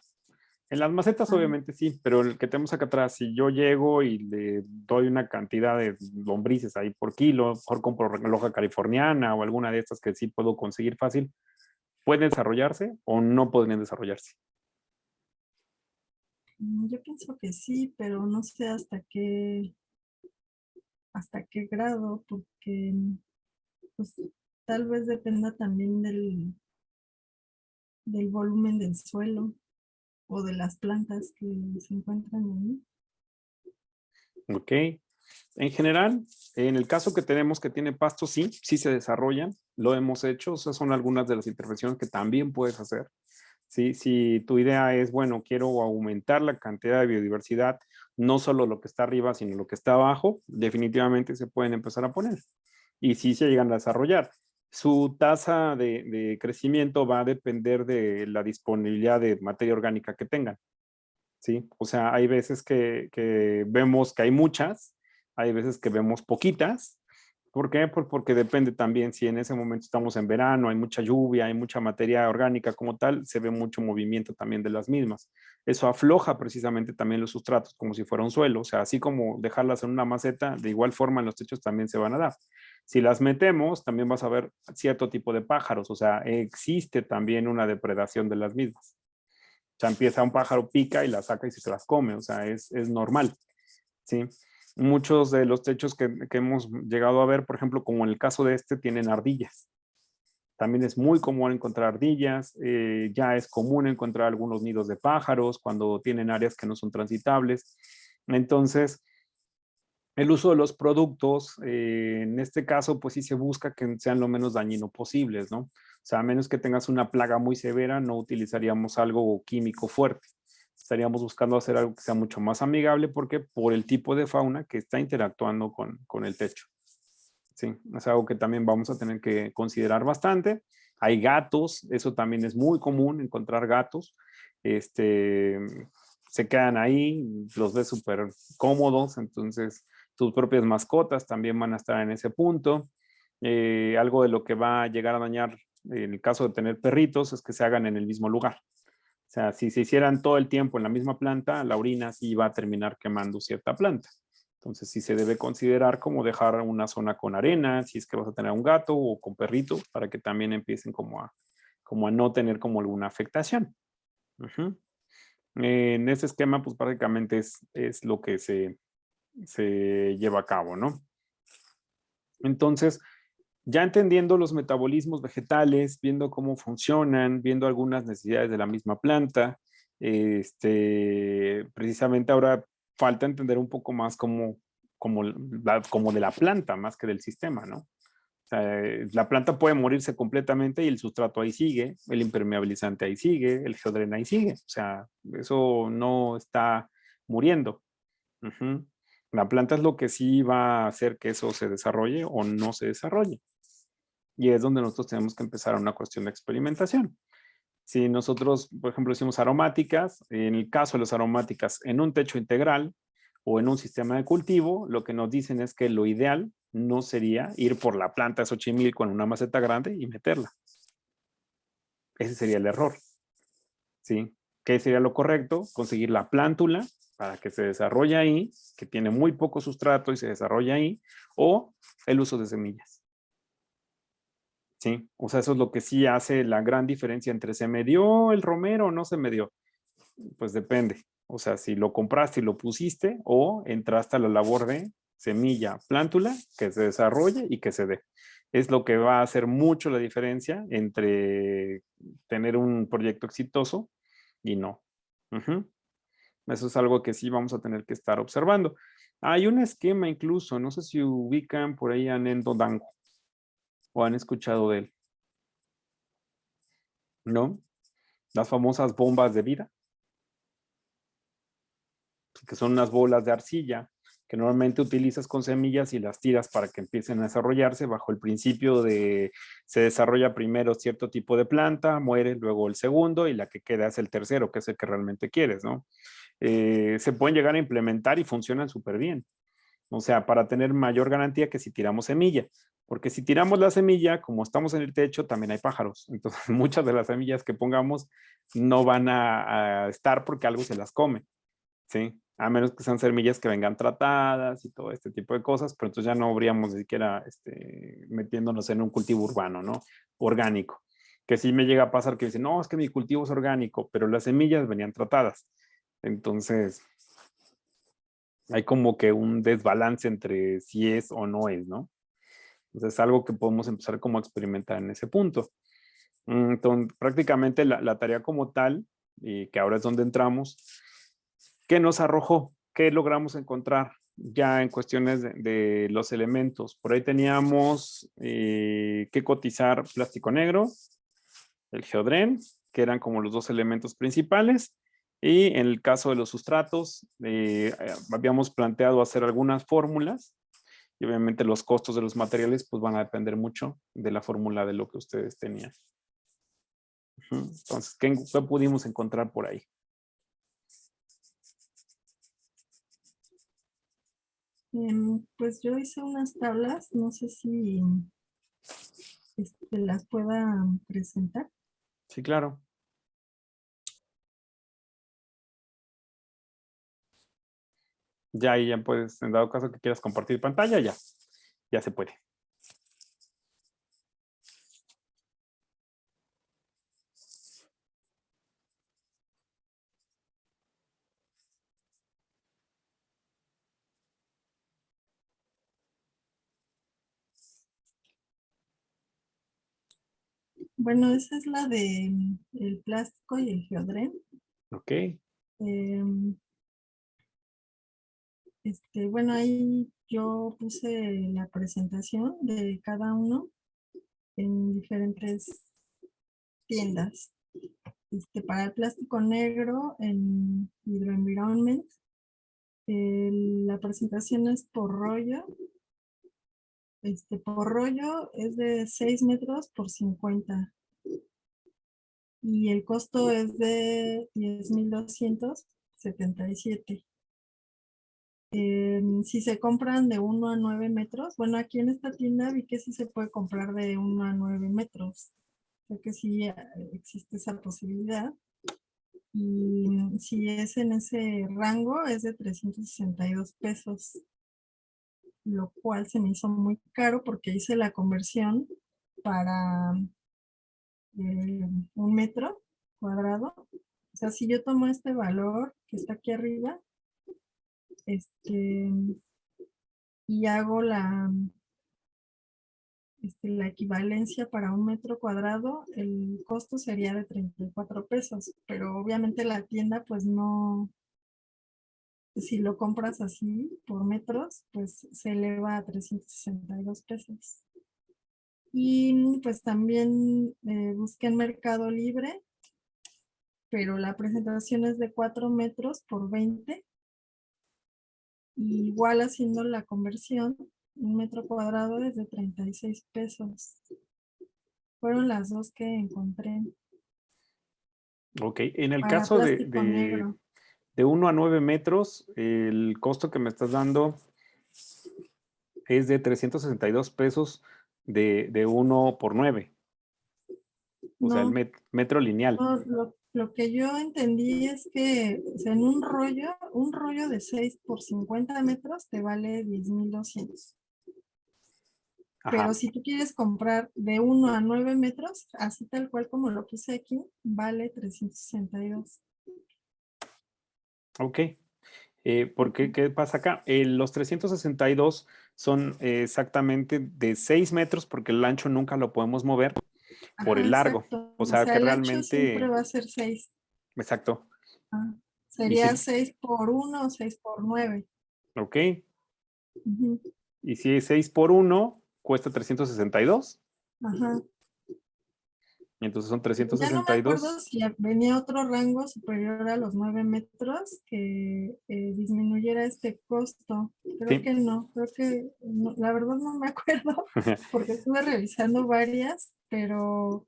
En las macetas Ah, obviamente sí, pero el que tenemos acá atrás, si yo llego y le doy una cantidad de lombrices ahí por kilo, mejor compro loja californiana o alguna de estas que sí puedo conseguir fácil, ¿pueden desarrollarse o no podrían desarrollarse? yo pienso que sí, pero no sé hasta qué grado, porque pues, tal vez dependa también del volumen del suelo o de las plantas que se encuentran ahí. Ok. En general, en el caso que tenemos que tiene pasto, sí, sí se desarrollan, lo hemos hecho, esas son algunas de las intervenciones que también puedes hacer. Sí, si tu idea es, bueno, quiero aumentar la cantidad de biodiversidad, no solo lo que está arriba, sino lo que está abajo, definitivamente se pueden empezar a poner. Y sí se llegan a desarrollar. Su tasa de crecimiento va a depender de la disponibilidad de materia orgánica que tengan. ¿Sí? O sea, hay veces que vemos que hay muchas, hay veces que vemos poquitas. ¿Por qué? Porque depende también si en ese momento estamos en verano, hay mucha lluvia, hay mucha materia orgánica como tal, se ve mucho movimiento también de las mismas. Eso afloja precisamente también los sustratos como si fuera un suelo. O sea, así como dejarlas en una maceta, de igual forma en los techos también se van a dar. Si las metemos, también vas a ver cierto tipo de pájaros. O sea, existe también una depredación de las mismas. O sea, empieza un pájaro, pica y la saca y se las come. O sea, es normal. ¿Sí? Muchos de los techos que hemos llegado a ver, por ejemplo, como en el caso de este, tienen ardillas. También es muy común encontrar ardillas, ya es común encontrar algunos nidos de pájaros cuando tienen áreas que no son transitables. Entonces, el uso de los productos, en este caso, pues sí se busca que sean lo menos dañino posibles, ¿no? O sea, a menos que tengas una plaga muy severa, no utilizaríamos algo químico fuerte. Estaríamos buscando hacer algo que sea mucho más amigable porque por el tipo de fauna que está interactuando con el techo. Sí, es algo que también vamos a tener que considerar bastante. Hay gatos, eso también es muy común encontrar gatos. Este, se quedan ahí, los ves súper cómodos, entonces tus propias mascotas también van a estar en ese punto. Algo de lo que va a llegar a dañar en el caso de tener perritos es que se hagan en el mismo lugar. O sea, si se hicieran todo el tiempo en la misma planta, la orina sí va a terminar quemando cierta planta. Entonces, sí se debe considerar como dejar una zona con arena, si es que vas a tener un gato o con perrito, para que también empiecen como a no tener como alguna afectación. Ujú. En ese esquema, pues prácticamente es lo que se lleva a cabo, ¿no? Entonces, ya entendiendo los metabolismos vegetales, viendo cómo funcionan, viendo algunas necesidades de la misma planta, precisamente ahora falta entender un poco más como de la planta, más que del sistema, ¿no? O sea, la planta puede morirse completamente y el sustrato ahí sigue, el impermeabilizante ahí sigue, el geodrena ahí sigue. O sea, eso no está muriendo. Ujú. La planta es lo que sí va a hacer que eso se desarrolle o no se desarrolle. Y es donde nosotros tenemos que empezar una cuestión de experimentación. Si nosotros, por ejemplo, decimos aromáticas, en el caso de las aromáticas en un techo integral o en un sistema de cultivo, lo que nos dicen es que lo ideal no sería ir por la planta de Xochimilco con una maceta grande y meterla. Ese sería el error, ¿sí? ¿Qué sería lo correcto? Conseguir la plántula para que se desarrolle ahí, que tiene muy poco sustrato y se desarrolla ahí, o el uso de semillas. ¿Sí? O sea, eso es lo que sí hace la gran diferencia entre se me dio el romero o no se me dio. Pues depende. O sea, si lo compraste y lo pusiste o entraste a la labor de semilla, plántula, que se desarrolle y que se dé. Es lo que va a hacer mucho la diferencia entre tener un proyecto exitoso y no. Ujú. Eso es algo que sí vamos a tener que estar observando. Hay un esquema incluso, no sé si ubican por ahí a Nendo Dango o han escuchado de él, ¿no? Las famosas bombas de vida, que son unas bolas de arcilla que normalmente utilizas con semillas y las tiras para que empiecen a desarrollarse bajo el principio de se desarrolla primero cierto tipo de planta, muere luego el segundo y la que queda es el tercero, que es el que realmente quieres, ¿no? Se pueden llegar a implementar y funcionan súper bien. O sea, para tener mayor garantía que si tiramos semilla. Porque si tiramos la semilla, como estamos en el techo, también hay pájaros. Entonces, muchas de las semillas que pongamos no van a estar porque algo se las come. ¿Sí? A menos que sean semillas que vengan tratadas y todo este tipo de cosas, pero entonces ya no habríamos ni siquiera metiéndonos en un cultivo urbano, ¿no? Orgánico. Que sí me llega a pasar que dicen, no, es que mi cultivo es orgánico, pero las semillas venían tratadas. Entonces, hay como que un desbalance entre si es o no es, ¿no? Entonces, es algo que podemos empezar como a experimentar en ese punto. Entonces, prácticamente la tarea como tal, y que ahora es donde entramos, ¿qué nos arrojó? ¿Qué logramos encontrar ya en cuestiones de los elementos? Por ahí teníamos que cotizar plástico negro, el geodrén, que eran como los dos elementos principales. Y en el caso de los sustratos, habíamos planteado hacer algunas fórmulas y obviamente los costos de los materiales pues van a depender mucho de la fórmula de lo que ustedes tenían. Entonces, ¿qué pudimos encontrar por ahí? Pues yo hice unas tablas, no sé si las pueda presentar. Sí, claro. Ya ahí ya puedes, en dado caso que quieras compartir pantalla, ya se puede. Bueno, esa es la de el plástico y el geodrén. Ok. Em, bueno, ahí yo puse la presentación de cada uno en diferentes tiendas. Para el plástico negro en Hydroenvironment, la presentación es por rollo. Por rollo es de 6 metros por 50 y el costo es de 10,277. Si se compran de 1 a 9 metros, bueno, aquí en esta tienda vi que sí se puede comprar de 1 a 9 metros. Creo que sí existe esa posibilidad. Y si es en ese rango, es de 362 pesos, lo cual se me hizo muy caro porque hice la conversión para un metro cuadrado. O sea, si yo tomo este valor que está aquí arriba, y hago la equivalencia para un metro cuadrado, el costo sería de 34 pesos, pero obviamente la tienda pues no, si lo compras así por metros, pues se eleva a 362 pesos. Y pues también busqué en Mercado Libre, pero la presentación es de 4 metros por 20. Igual haciendo la conversión, un metro cuadrado es de 36 pesos. Fueron las dos que encontré Ok. En el para caso plástico negro. de 1 a 9 metros, el costo que me estás dando es de 362 pesos de 1 por 9. O sea, el No, metro lineal. no, lo que yo entendí es que o sea, en un rollo de 6 por 50 metros te vale 10,200. Ajá. Pero si tú quieres comprar de 1 a 9 metros, así tal cual como lo puse aquí, vale 362. Ok. ¿Por qué? ¿Qué pasa acá? Los 362 son exactamente de 6 metros porque el ancho nunca lo podemos mover por Ajá, el largo. exacto. O O sea sea, que el ancho siempre realmente, va a ser 6. exacto. Y Sería si, 6 por 1 o 6 por 9. ok. Ujú. Y si es 6 por 1, cuesta 362. Ajá. Entonces son Ya no me acuerdo 362. si venía otro rango superior a los 9 metros que disminuyera este costo. Creo Sí. que no, la verdad no me acuerdo porque estuve revisando varias, pero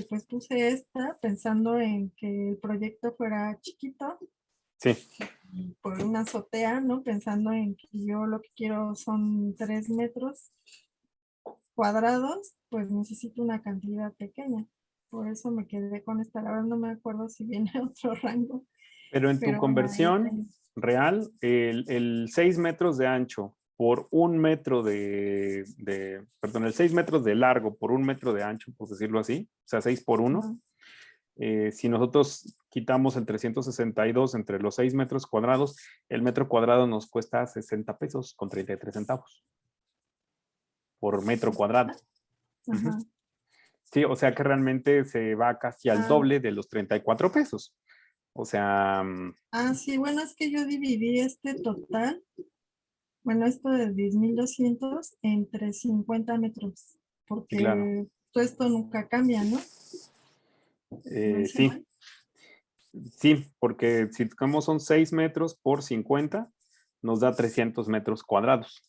pues puse esta pensando en que el proyecto fuera chiquito Sí. y por una azotea, ¿no? Pensando en que yo lo que quiero son 3 metros cuadrados, pues necesito una cantidad pequeña. Por eso me quedé con esta. La verdad no me acuerdo si viene otro rango, Pero en tu pero bueno, ahí conversión real, el 6 metros de ancho por 1 metro perdón, el 6 metros de largo por 1 metro de ancho, por decirlo así, o sea, 6 por 1. ajá. Si nosotros quitamos el 362 entre los 6 metros cuadrados, el metro cuadrado nos cuesta 60 pesos con 33 centavos por metro cuadrado. Ujú. Ajá. Sí, o sea que realmente se va casi al Ah, doble de los 34 pesos. O sea, sí, bueno, es que yo dividí este total, bueno, esto de 10,200 entre 50 metros, sí, claro. porque todo esto nunca cambia, ¿no? ¿Lo hice Sí, mal? sí, porque si tocamos son 6 metros por 50, nos da 300 metros cuadrados.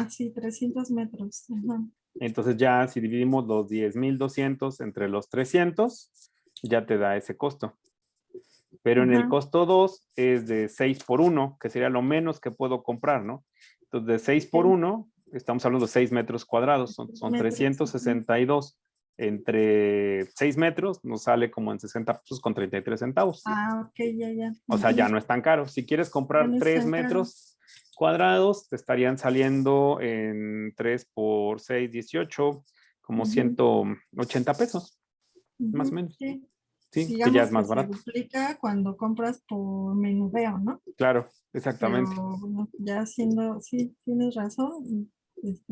Sí, 300 metros. Ajá. Entonces ya si dividimos los 10,200 entre los 300, ya te da ese costo. Pero en el Ajá. costo 2 es de 6 por 1, que sería lo menos que puedo comprar, ¿no? Entonces de 6 por Sí, 1, estamos hablando de 6 metros cuadrados, son metros. Ajá. 362. Entre 6 metros nos sale como en 60 pesos con 33 centavos. Ok, ya. O sea, ya Ujú. no es tan caro. Si quieres Ya comprar no es 3 tan caro. metros cuadrados, te estarían saliendo en 3 por 6, 18, como Ujú, 180 pesos, más o ujú, menos. sí. Sí, que ya es Digamos que más se barato. duplica cuando compras por menudeo, ¿no? Claro, Pero exactamente. bueno, ya siendo, sí, tienes razón,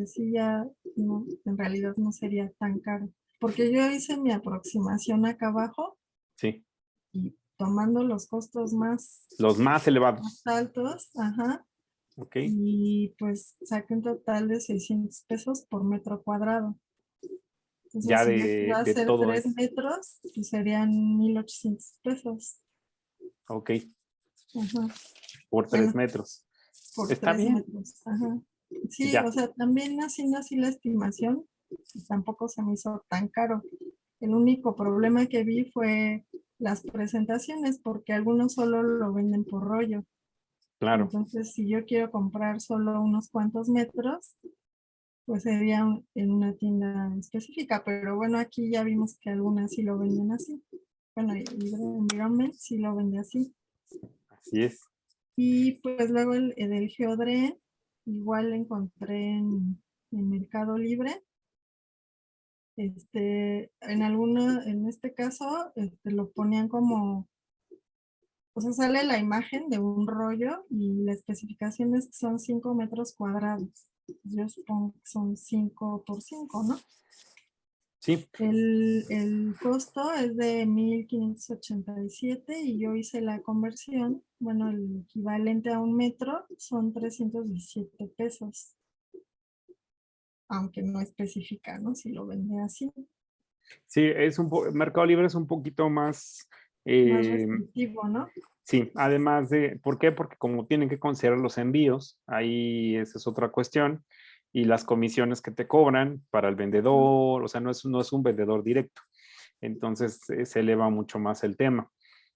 sí ya no, en realidad no sería tan caro. Porque yo hice mi aproximación acá abajo Sí, y tomando los costos los más más elevados. altos, ajá, Ok, y pues saqué un total de 600 pesos por metro cuadrado. Entonces, ya si yo quiero de hacer todo 3 eso. metros, pues serían 1,800 pesos. Ok, Ajá. por 3 Bueno, metros. por Está 3 bien. metros. Ajá. Sí, o Ya, sea, también haciendo así la estimación, pues, tampoco se me hizo tan caro. El único problema que vi fue las presentaciones, porque algunos solo lo venden por rollo. claro. Entonces, si yo quiero comprar solo unos cuantos metros, pues sería en una tienda específica. Pero bueno, aquí ya vimos que algunas sí lo venden así. Bueno, y Libre Environment sí lo vende así. Así es. Y pues luego el del Geodré, igual lo encontré en Mercado Libre. En este caso, lo ponían como, o sea, sale la imagen de un rollo y la especificación es que son 5 metros cuadrados. Yo supongo que son 5 por 5, ¿no? Sí, El costo es de 1,587 y yo hice la conversión. Bueno, el equivalente a un metro son 317 pesos, aunque no especifica, ¿no? Si lo vende así, sí, Mercado Libre es un poquito más, más eh, restrictivo, ¿no? sí, además ¿por qué? Porque como tienen que considerar los envíos, ahí esa es otra cuestión, y las comisiones que te cobran para el vendedor, o sea, no es un vendedor directo, entonces se eleva mucho más el tema.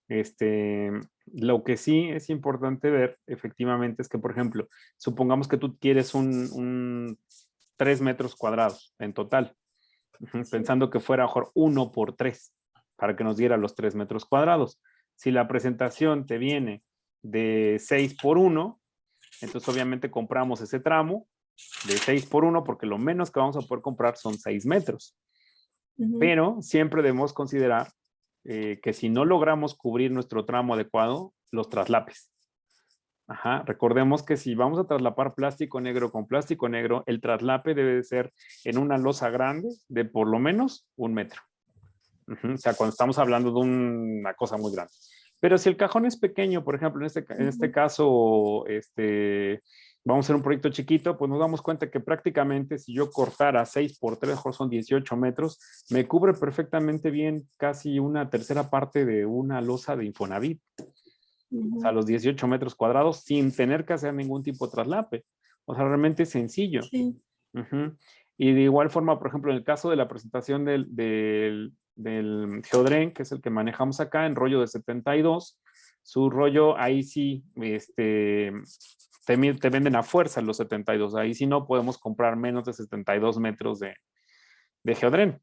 Este, Lo que sí es importante ver, efectivamente, es que, por ejemplo, supongamos que tú quieres un 3 metros cuadrados en total, pensando que fuera mejor 1 por 3, para que nos diera los 3 metros cuadrados. Si la presentación te viene de 6 por 1, entonces obviamente compramos ese tramo de 6 por 1, porque lo menos que vamos a poder comprar son 6 metros. Pero siempre debemos considerar que si no logramos cubrir nuestro tramo adecuado, los traslapes. Ajá. Recordemos que si vamos a traslapar plástico negro con plástico negro, el traslape debe de ser en una losa grande de por lo menos 1 metro. O sea, cuando estamos hablando de una cosa muy grande. Pero si el cajón es pequeño, por ejemplo, en este caso, vamos a hacer un proyecto chiquito, pues nos damos cuenta que prácticamente si yo cortara 6 por 3, mejor son 18 metros, me cubre perfectamente bien casi una tercera parte de una losa de Infonavit. O sea, los 18 metros cuadrados sin tener que hacer ningún tipo de traslape. O sea, realmente es sencillo. Sí. Y de igual forma, por ejemplo, en el caso de la presentación del Geodren, que es el que manejamos acá, en rollo de 72, su rollo ahí sí, te venden a fuerza los 72. Ahí sí no podemos comprar menos de 72 metros de Geodren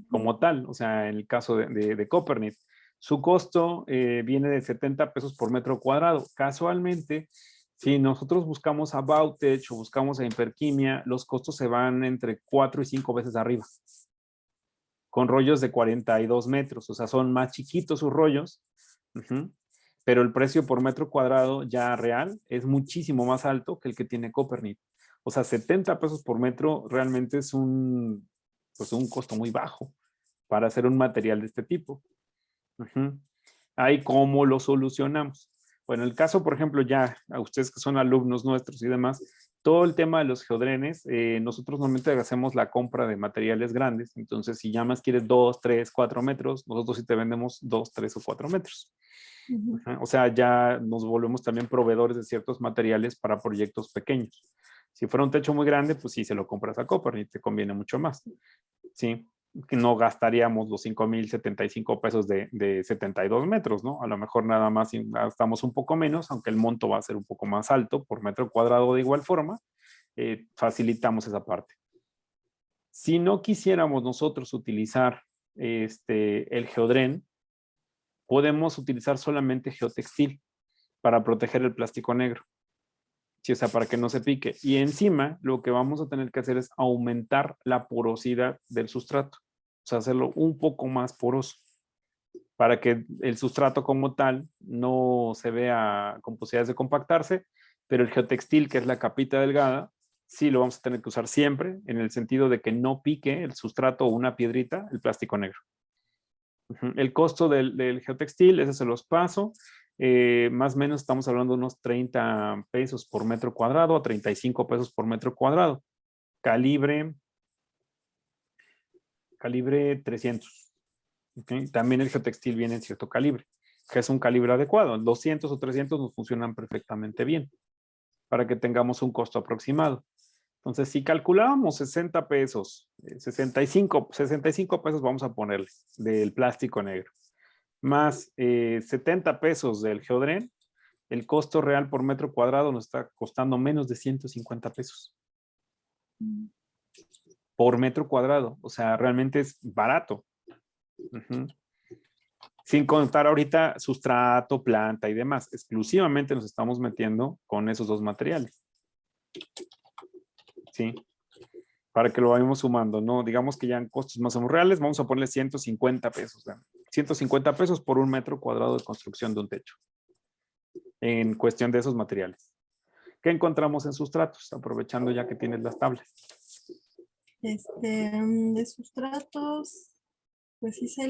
como tal. O sea, en el caso de Copernic, su costo viene de 70 pesos por metro cuadrado. Casualmente, si nosotros buscamos a Bautech o buscamos a Hiperquimia, los costos se van entre 4 y 5 veces arriba, con rollos de 42 metros. O sea, son más chiquitos sus rollos, pero el precio por metro cuadrado ya real es muchísimo más alto que el que tiene Copernic. O sea, 70 pesos por metro realmente es pues un costo muy bajo para hacer un material de este tipo. Ahí, ¿cómo lo solucionamos? Bueno, el caso, por ejemplo, ya a ustedes que son alumnos nuestros y demás, todo el tema de los geodrenes, nosotros normalmente hacemos la compra de materiales grandes. Entonces, si ya más quieres 2, 3, 4 metros, nosotros sí te vendemos 2, 3 o 4 metros. O sea, ya nos volvemos también proveedores de ciertos materiales para proyectos pequeños. Si fuera un techo muy grande, pues sí, se lo compras a Copernic, te conviene mucho más. Sí, que no gastaríamos los 5,075 pesos de 72 metros, ¿no? A lo mejor nada más gastamos un poco menos, aunque el monto va a ser un poco más alto por metro cuadrado de igual forma, facilitamos esa parte. Si no quisiéramos nosotros utilizar el geodren, podemos utilizar solamente geotextil para proteger el plástico negro. Sí, o sea, para que no se pique. Y encima, lo que vamos a tener que hacer es aumentar la porosidad del sustrato. O sea, hacerlo un poco más poroso para que el sustrato como tal no se vea con posibilidades de compactarse, pero el geotextil, que es la capita delgada, sí lo vamos a tener que usar siempre en el sentido de que no pique el sustrato o una piedrita, el plástico negro. El costo del geotextil, ese se los paso. Más o menos estamos hablando de unos 30 pesos por metro cuadrado a 35 pesos por metro cuadrado. Calibre 300. ¿Okay? También el geotextil viene en cierto calibre, que es un calibre adecuado. 200 o 300 nos funcionan perfectamente bien para que tengamos un costo aproximado. Entonces, si calculábamos 60 pesos, 65 pesos vamos a ponerle del plástico negro, más 70 pesos del geodren, el costo real por metro cuadrado nos está costando menos de 150 pesos por metro cuadrado. O sea, realmente es barato. Sin contar ahorita sustrato, planta y demás. Exclusivamente nos estamos metiendo con esos dos materiales. ¿Sí? Para que lo vayamos sumando, ¿no? Digamos que ya en costos más o menos reales, vamos a ponerle 150 pesos. ¿no? 150 pesos por un metro cuadrado de construcción de un techo. En cuestión de esos materiales. ¿Qué encontramos en sustratos? Aprovechando ya que tienes las tablas. De sustratos, pues hice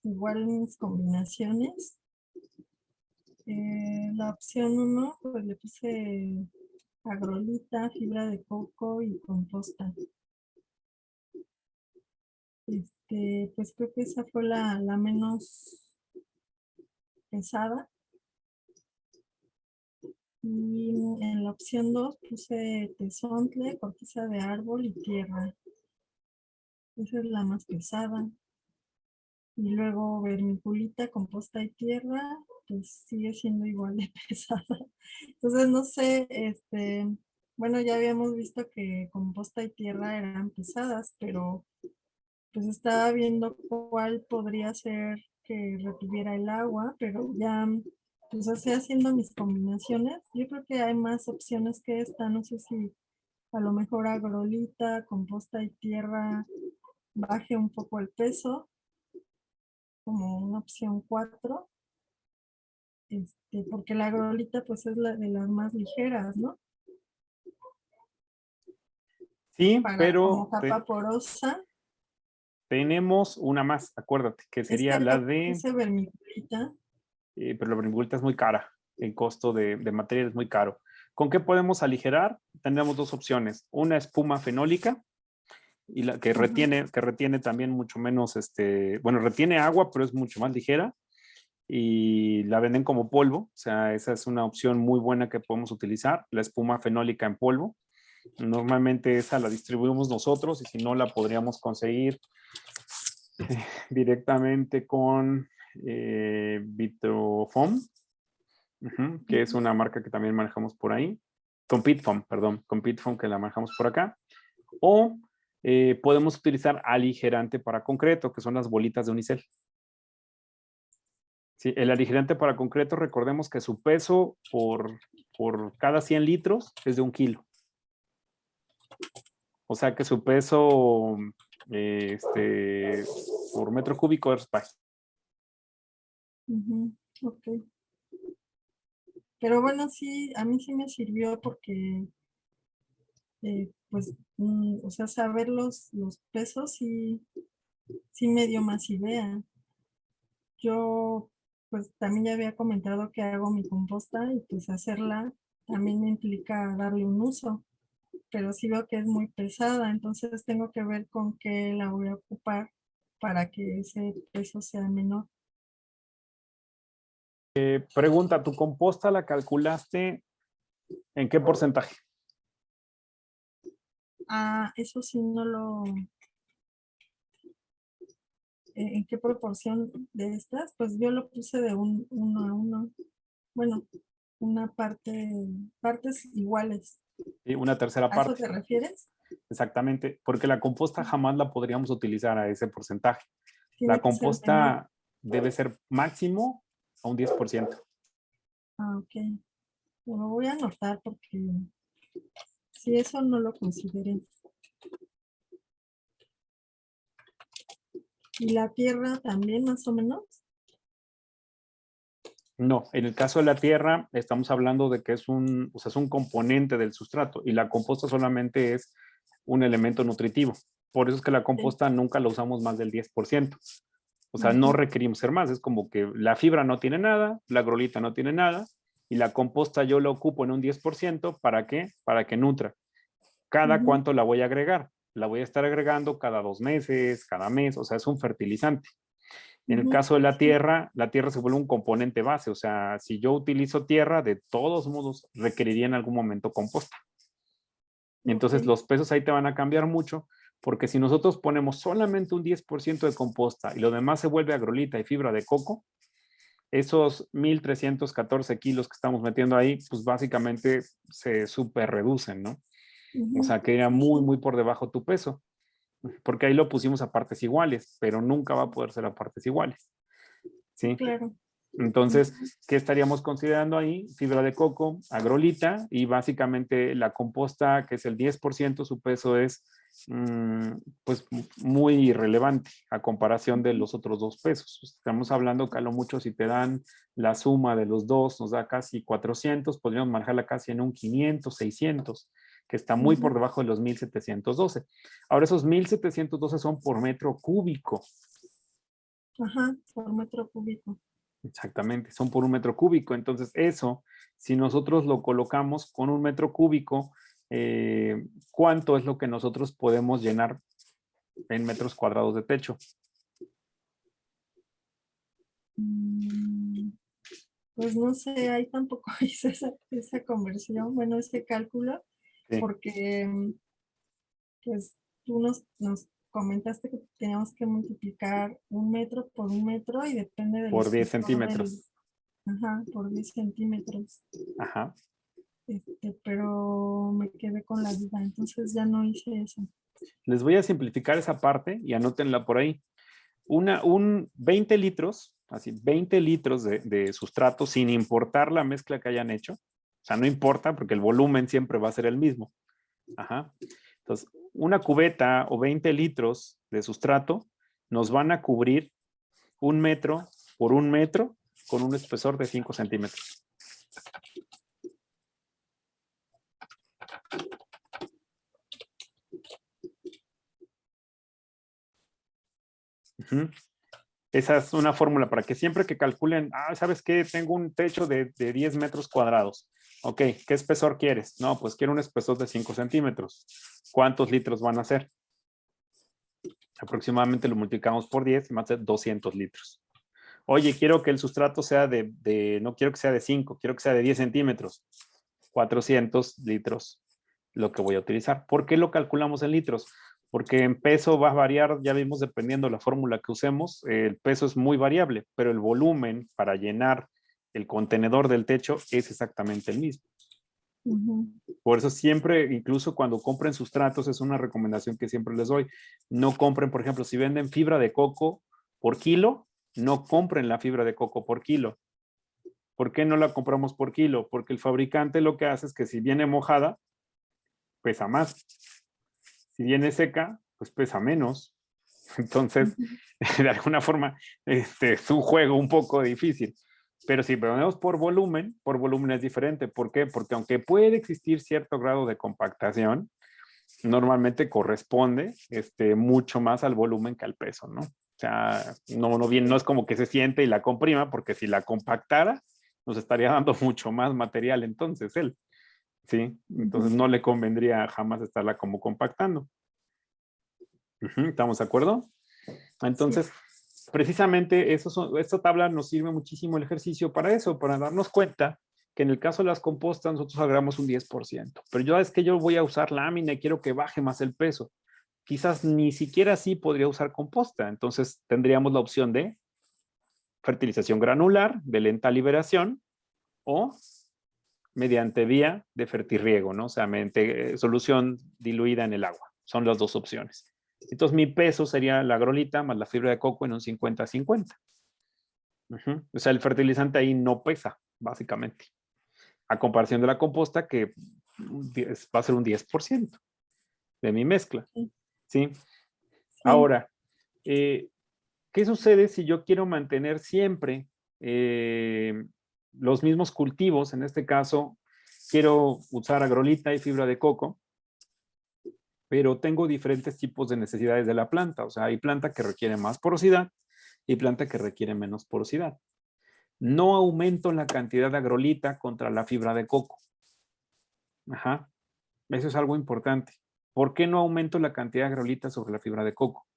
igual mis combinaciones. La opción 1, pues le puse agrolita, fibra de coco y composta. Pues creo que esa fue la menos pesada. Y en la opción 2 puse tezontle, corteza de árbol y tierra. Esa es la más pesada. Y luego vermiculita, composta y tierra, pues sigue siendo igual de pesada. Entonces, no sé, bueno, ya habíamos visto que composta y tierra eran pesadas, pero pues estaba viendo cuál podría ser que retuviera el agua, pero ya, pues así haciendo mis combinaciones, yo creo que hay más opciones que esta, no sé si a lo mejor agrolita, composta y tierra baje un poco el peso, como una opción 4, porque la agrolita pues es la de las más ligeras, ¿no? Sí, Para como pero capa porosa. tenemos una más, acuérdate, que Es sería que la lo que de, puse vermiculita. pero la vermiculita es muy cara, el costo de material es muy caro. ¿Con qué podemos aligerar? Tendríamos dos opciones, una espuma fenólica, y la Ajá. que retiene también mucho menos, bueno, retiene agua, pero es mucho más ligera y la venden como polvo, o sea, esa es una opción muy buena que podemos utilizar, la espuma fenólica en polvo. Normalmente esa la distribuimos nosotros y si no la podríamos conseguir directamente con Vitrofoam, que es una marca que también manejamos por ahí, con Pitfoam, perdón, con Pitfoam que la manejamos por acá. O podemos utilizar aligerante para concreto, que son las bolitas de unicel. Sí, el aligerante para concreto, recordemos que su peso por cada 100 litros es de 1 kilo. O sea que su peso por metro cúbico es bajo. Ok. Pero bueno, sí, a mí sí me sirvió porque, pues, o sea, saber los pesos sí me dio más idea. Yo, pues, también ya había comentado que hago mi composta y pues hacerla también me implica darle un uso, pero sí veo que es muy pesada, entonces tengo que ver con qué la voy a ocupar para que ese peso sea menor. Pregunta, ¿tu composta la calculaste en qué porcentaje? Ah, eso sí no lo, ¿en qué proporción de estas? Pues yo lo puse de 1 a 1. Bueno, una parte, partes iguales. Sí, una tercera ¿A eso parte, te refieres? exactamente, porque la composta jamás la podríamos utilizar a ese porcentaje. La Tiene que ser menor. composta debe ser máximo a un 10%. Ah, ok. Lo voy a anotar porque si eso no lo consideré. ¿Y la tierra también más o menos? No, en el caso de la tierra estamos hablando de que o sea, es un componente del sustrato y la composta solamente es un elemento nutritivo. Por eso es que la Sí. composta nunca la usamos más del 10%. O sea, no Ujú, requerimos ser más. Es como que la fibra no tiene nada, la agrolita no tiene nada y la composta yo la ocupo en un 10%. ¿Para qué? Para que nutra. ¿Cada ujú, cuánto la voy a agregar? La voy a estar agregando cada 2 meses, cada mes. O sea, es un fertilizante. En el ujú. caso de Sí, la tierra se vuelve un componente base, o sea, si yo utilizo tierra, de todos modos requeriría en algún momento composta. ok. Entonces los pesos ahí te van a cambiar mucho, porque si nosotros ponemos solamente un 10% de composta y lo demás se vuelve agrolita y fibra de coco, esos 1,314 kilos que estamos metiendo ahí, pues básicamente se súper reducen, ¿no? O Ujú, sea, queda sí, muy, sí, muy por debajo tu peso, porque ahí lo pusimos a partes iguales, pero nunca va a poder ser a partes iguales, ¿sí? claro. Entonces, Ujú, ¿qué estaríamos considerando ahí? Fibra de coco, agrolita y básicamente la composta, que es el 10%, su peso es pues muy irrelevante a comparación de ujú, los otros dos pesos. Estamos hablando que a lo mucho si te dan la suma de los dos, nos da casi 400, podríamos manejarla casi en un 500, 600, que está muy por ujú. debajo de los 1,712. Ahora, esos 1,712 son por metro cúbico. Ajá, por metro cúbico. Exactamente, son por un metro cúbico. Entonces, eso, si nosotros lo colocamos con un metro cúbico, ¿cuánto es lo que nosotros podemos llenar en metros cuadrados de techo? Mm, Pues no sé, ahí tampoco hice esa conversión, bueno, ese cálculo, Sí, porque pues tú nos comentaste que teníamos que multiplicar 1 metro por 1 metro y depende del Por 10 espesor centímetros. Ajá, por 10 centímetros. Ajá. Pero me quedé con la duda, entonces ya no hice eso. Les voy a simplificar esa parte y anótenla por ahí. Un 20 litros, así 20 litros de sustrato sin importar la mezcla que hayan hecho. O sea, no importa porque el volumen siempre va a ser el mismo. Ajá. Entonces, una cubeta o 20 litros de sustrato nos van a cubrir 1 metro por 1 metro con un espesor de 5 centímetros. Esa es una fórmula para que siempre que calculen, ¿sabes qué? Tengo un techo de 10 metros cuadrados. Ok, ¿qué espesor quieres? No, pues quiero un espesor de 5 centímetros. ¿Cuántos litros van a ser? Aproximadamente lo multiplicamos por 10 y va a ser 200 litros. Oye, quiero que el sustrato sea no quiero que sea de 5, quiero que sea de 10 centímetros. 400 litros lo que voy a utilizar. ¿Por qué lo calculamos en litros? Porque en peso va a variar, ya vimos, dependiendo de la fórmula que usemos, el peso es muy variable, pero el volumen para llenar el contenedor del techo es exactamente el mismo. Por eso siempre, incluso cuando compren sustratos, es una recomendación que siempre les doy. No compren, por ejemplo, si venden fibra de coco por kilo, no compren la fibra de coco por kilo. ¿Por qué no la compramos por kilo? Porque el fabricante lo que hace es que si viene mojada, pesa más. Si viene seca, pues pesa menos. Entonces, de alguna forma, es un juego un poco difícil. Pero si ponemos por volumen es diferente. ¿Por qué? Porque aunque puede existir cierto grado de compactación, normalmente corresponde mucho más al volumen que al peso, ¿no? O sea, no es como que se siente y la comprima, porque si la compactara, nos estaría dando mucho más material entonces él, ¿sí? Entonces no le convendría jamás estarla como compactando. ¿Estamos de acuerdo? Entonces, sí. Precisamente esta tabla nos sirve muchísimo el ejercicio para eso, para darnos cuenta que en el caso de las compostas nosotros agregamos un 10%, pero yo es que yo voy a usar lámina y quiero que baje más el peso. Quizás ni siquiera así podría usar composta, entonces tendríamos la opción de fertilización granular, de lenta liberación, o mediante vía de fertirriego, ¿no? O sea, mediante solución diluida en el agua. Son las dos opciones. Entonces mi peso sería la agrolita más la fibra de coco en un 50-50. O sea, el fertilizante ahí no pesa, básicamente. A comparación de la composta, que va a ser un 10% de mi mezcla. ¿Sí? Ahora, ¿qué sucede si yo quiero mantener siempre los mismos cultivos? En este caso, quiero usar agrolita y fibra de coco, pero tengo diferentes tipos de necesidades de la planta. O sea, hay planta que requiere más porosidad y planta que requiere menos porosidad. No aumento la cantidad de agrolita contra la fibra de coco. Ajá. Eso es algo importante. ¿Por qué no aumento la cantidad de agrolita sobre la fibra de coco?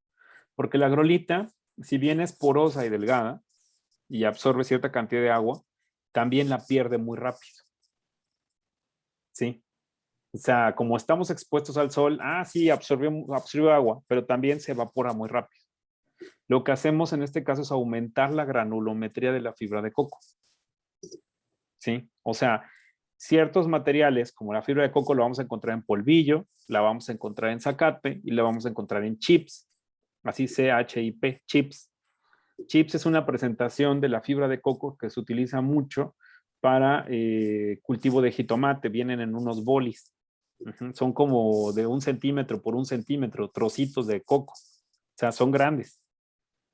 Porque la agrolita, si bien es porosa y delgada y absorbe cierta cantidad de agua, también la pierde muy rápido. ¿Sí? O sea, como estamos expuestos al sol, sí, absorbe agua, pero también se evapora muy rápido. Lo que hacemos en este caso es aumentar la granulometría de la fibra de coco. ¿Sí? O sea, ciertos materiales como la fibra de coco la vamos a encontrar en polvillo, la vamos a encontrar en zacate y la vamos a encontrar en chips. Así CHIP, chips. Chips es una presentación de la fibra de coco que se utiliza mucho para cultivo de jitomate. Vienen en unos bolis. Son como de 1 centímetro por 1 centímetro, trocitos de coco. O sea, son grandes.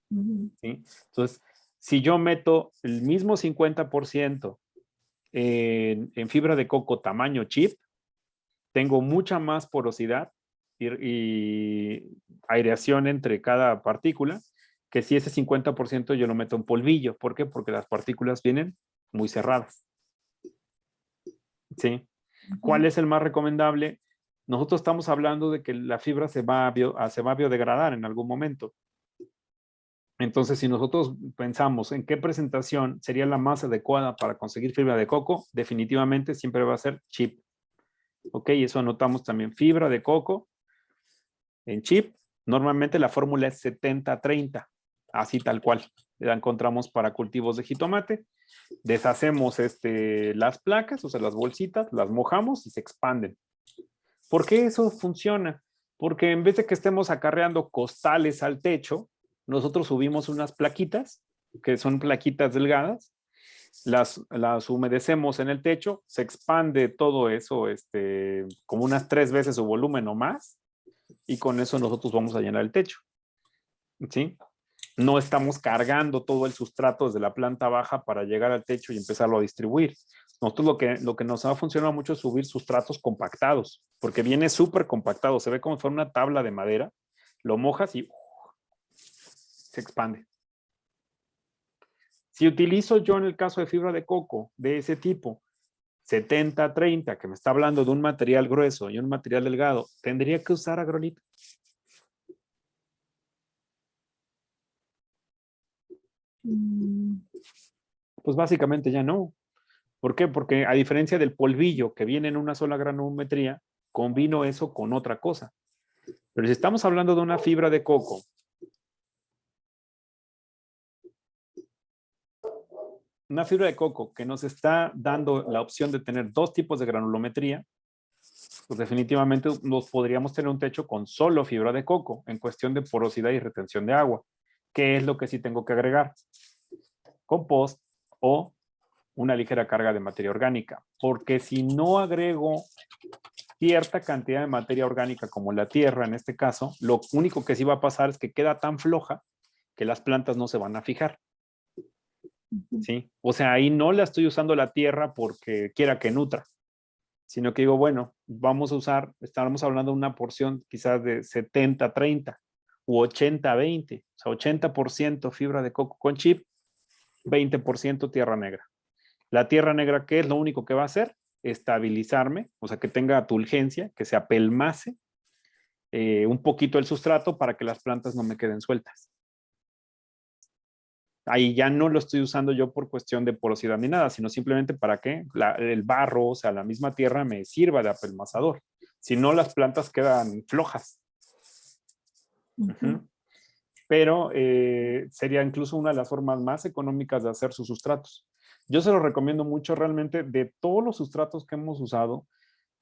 ¿Sí? Entonces, si yo meto el mismo 50% en fibra de coco tamaño chip, tengo mucha más porosidad y aireación entre cada partícula, que si ese 50% yo lo meto en polvillo. ¿Por qué? Porque las partículas vienen muy cerradas. ¿Sí? ¿Cuál es el más recomendable? Nosotros estamos hablando de que la fibra se va a biodegradar en algún momento. Entonces, si nosotros pensamos en qué presentación sería la más adecuada para conseguir fibra de coco, definitivamente siempre va a ser chip. Ok, eso anotamos también, fibra de coco en chip Normalmente la fórmula es 70-30, así tal cual. La encontramos para cultivos de jitomate. Deshacemos las placas, o sea, las bolsitas, las mojamos y se expanden. ¿Por qué eso funciona? Porque en vez de que estemos acarreando costales al techo, nosotros subimos unas plaquitas, que son plaquitas delgadas, las humedecemos en el techo, se expande todo eso como unas 3 veces su volumen o más, y con eso nosotros vamos a llenar el techo. ¿Sí? No estamos cargando todo el sustrato desde la planta baja para llegar al techo y empezarlo a distribuir. Nosotros lo que nos ha funcionado mucho es subir sustratos compactados, porque viene súper compactado, se ve como si fuera una tabla de madera, lo mojas y se expande. Si utilizo yo en el caso de fibra de coco de ese tipo, 70-30, que me está hablando de un material grueso y un material delgado, ¿tendría que usar agrolito? Pues básicamente ya no. ¿Por qué? Porque a diferencia del polvillo que viene en una sola granulometría, combino eso con otra cosa. Pero si estamos hablando de una fibra de coco, una fibra de coco que nos está dando la opción de tener 2 tipos de granulometría, pues definitivamente nos podríamos tener un techo con solo fibra de coco en cuestión de porosidad y retención de agua. ¿Qué es lo que sí tengo que agregar? Compost o una ligera carga de materia orgánica. Porque si no agrego cierta cantidad de materia orgánica como la tierra en este caso, lo único que sí va a pasar es que queda tan floja que las plantas no se van a fijar. ¿Sí? O sea, ahí no la estoy usando la tierra porque quiera que nutra, sino que digo, bueno, vamos a usar, estamos hablando de una porción quizás de 70-30 u 80-20, o sea, 80% fibra de coco con chip, 20% tierra negra. La tierra negra, ¿qué es lo único que va a hacer? Estabilizarme, o sea, que tenga turgencia, que se apelmace un poquito el sustrato para que las plantas no me queden sueltas. Ahí ya no lo estoy usando yo por cuestión de porosidad ni nada, sino simplemente para que el barro, o sea, la misma tierra me sirva de apelmazador. Si no, las plantas quedan flojas. Pero sería incluso una de las formas más económicas de hacer sus sustratos. Yo se lo recomiendo mucho realmente de todos los sustratos que hemos usado,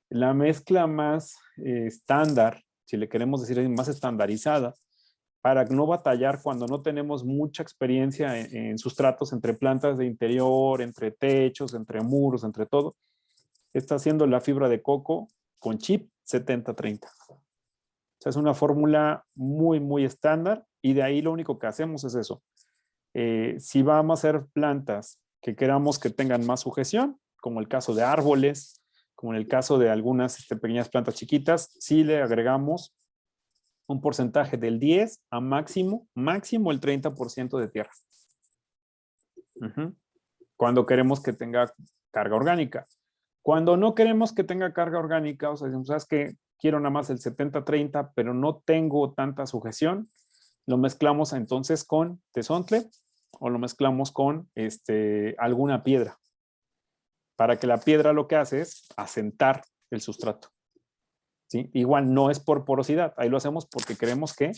la mezcla más estándar, si le queremos decir más estandarizada, para no batallar cuando no tenemos mucha experiencia en sustratos entre plantas de interior, entre techos, entre muros, entre todo, está haciendo la fibra de coco con chip 70-30. O sea, es una fórmula muy, muy estándar y de ahí lo único que hacemos es eso. Si vamos a hacer plantas que queramos que tengan más sujeción, como el caso de árboles, como en el caso de algunas pequeñas plantas chiquitas, sí le agregamos un porcentaje del 10 a máximo el 30% de tierra. Cuando queremos que tenga carga orgánica. Cuando no queremos que tenga carga orgánica, o sea, decimos, ¿sabes qué? Quiero nada más el 70-30, pero no tengo tanta sujeción, lo mezclamos entonces con tezontle o lo mezclamos con alguna piedra, para que la piedra lo que hace es asentar el sustrato. ¿Sí? Igual no es por porosidad, ahí lo hacemos porque queremos que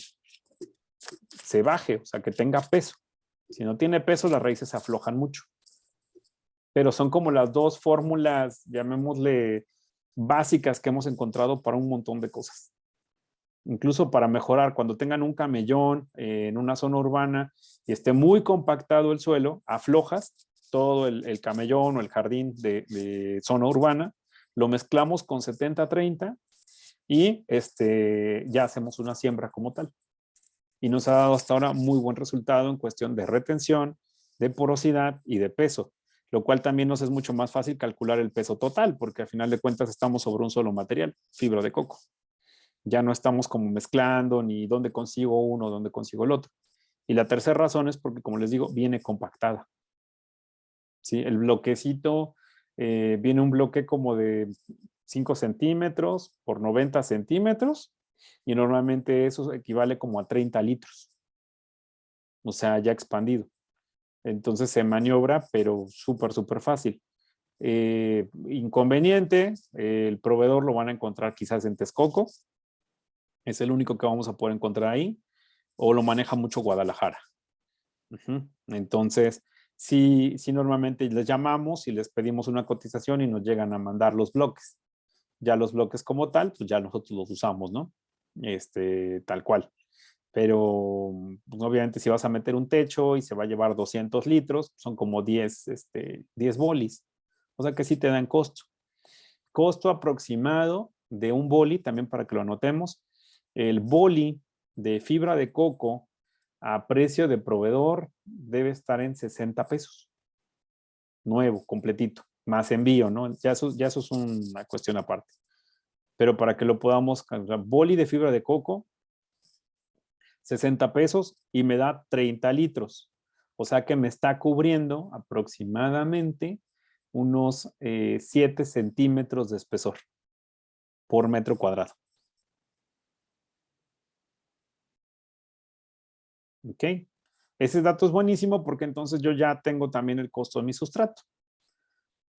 se baje, o sea, que tenga peso. Si no tiene peso, las raíces se aflojan mucho. Pero son como las 2 fórmulas, llamémosle, básicas que hemos encontrado para un montón de cosas. Incluso para mejorar, cuando tengan un camellón en una zona urbana y esté muy compactado el suelo, aflojas todo el camellón o el jardín de zona urbana, lo mezclamos con 70-30 y ya hacemos una siembra como tal. Y nos ha dado hasta ahora muy buen resultado en cuestión de retención, de porosidad y de peso, lo cual también nos es mucho más fácil calcular el peso total, porque al final de cuentas estamos sobre un solo material, fibra de coco. Ya no estamos como mezclando ni dónde consigo uno, dónde consigo el otro. Y la tercera razón es porque, como les digo, viene compactada. ¿Sí? El bloquecito viene un bloque como de 5 centímetros por 90 centímetros y normalmente eso equivale como a 30 litros. O sea, ya expandido. Entonces se maniobra, pero súper fácil. Inconveniente, el proveedor lo van a encontrar quizás en Texcoco, Es el único que vamos a poder encontrar ahí, o lo maneja mucho Guadalajara. Entonces, sí, normalmente les llamamos y les pedimos una cotización y nos llegan a mandar los bloques. Ya los bloques como tal, pues ya nosotros los usamos, ¿no? Tal cual. Pero pues, obviamente si vas a meter un techo y se va a llevar 200 litros, son como 10 bolis. O sea que sí te dan costo. Costo aproximado de un boli, también para que lo anotemos. El boli de fibra de coco a precio de proveedor debe estar en 60 pesos. Nuevo, completito, más envío, ¿no? Ya eso es una cuestión aparte. Pero para que lo podamos, boli de fibra de coco, 60 pesos y me da 30 litros. O sea que me está cubriendo aproximadamente unos 7 centímetros de espesor por metro cuadrado. ¿Ok? Ese dato es buenísimo porque entonces yo ya tengo también el costo de mi sustrato.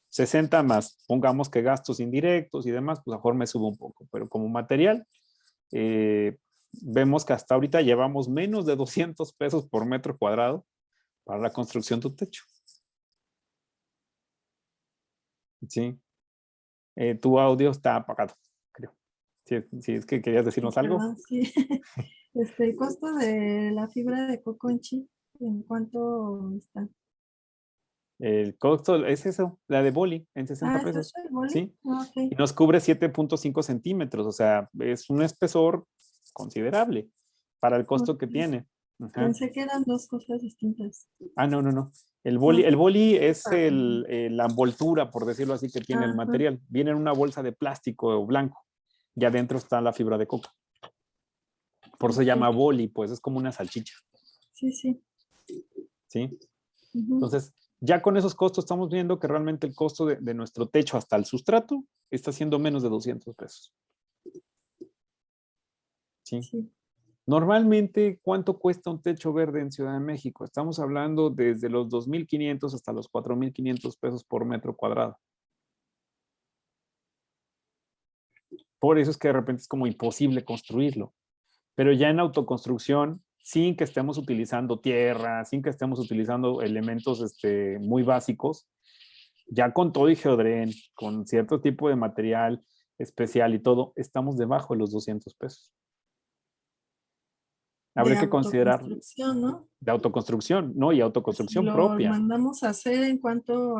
60 más, pongamos que gastos indirectos y demás, pues a lo mejor me subo un poco, pero como material, vemos que hasta ahorita llevamos menos de 200 pesos por metro cuadrado para la construcción de tu techo. ¿Sí? Tu audio está apagado, creo. Si es que querías decirnos algo. Perdón, sí. El costo de la fibra de coco en Chile, ¿en cuánto está? El costo es eso, la de boli, en 60 ¿Es pesos. eso el boli? ¿Sí? Y Ok. nos cubre 7.5 centímetros, o sea, es un espesor considerable para el costo que Ok. tiene. Ajá. Pensé que eran dos cosas distintas. No. El Ok. boli es la envoltura, por decirlo así, que tiene el Ajá. material. Viene en una bolsa de plástico blanco y adentro está la fibra de coco. Por eso se llama Ok. boli, pues es como una salchicha. Sí, sí. ¿Sí? Ujú. Entonces, ya con esos costos estamos viendo que realmente el costo de nuestro techo hasta el sustrato está siendo menos de 200 pesos. ¿Sí? Sí. Normalmente, ¿cuánto cuesta un techo verde en Ciudad de México? Estamos hablando desde los 2,500 hasta los 4,500 pesos por metro cuadrado. Por eso es que de repente es como imposible construirlo. Pero ya en autoconstrucción, sin que estemos utilizando tierra, sin que estemos utilizando elementos muy básicos, ya con todo y geodrén, con cierto tipo de material especial y todo, estamos debajo de los 200 pesos. De Habría que considerar autoconstrucción, ¿no? de autoconstrucción, ¿no? Y Si autoconstrucción lo propia, mandamos a hacer, ¿en cuánto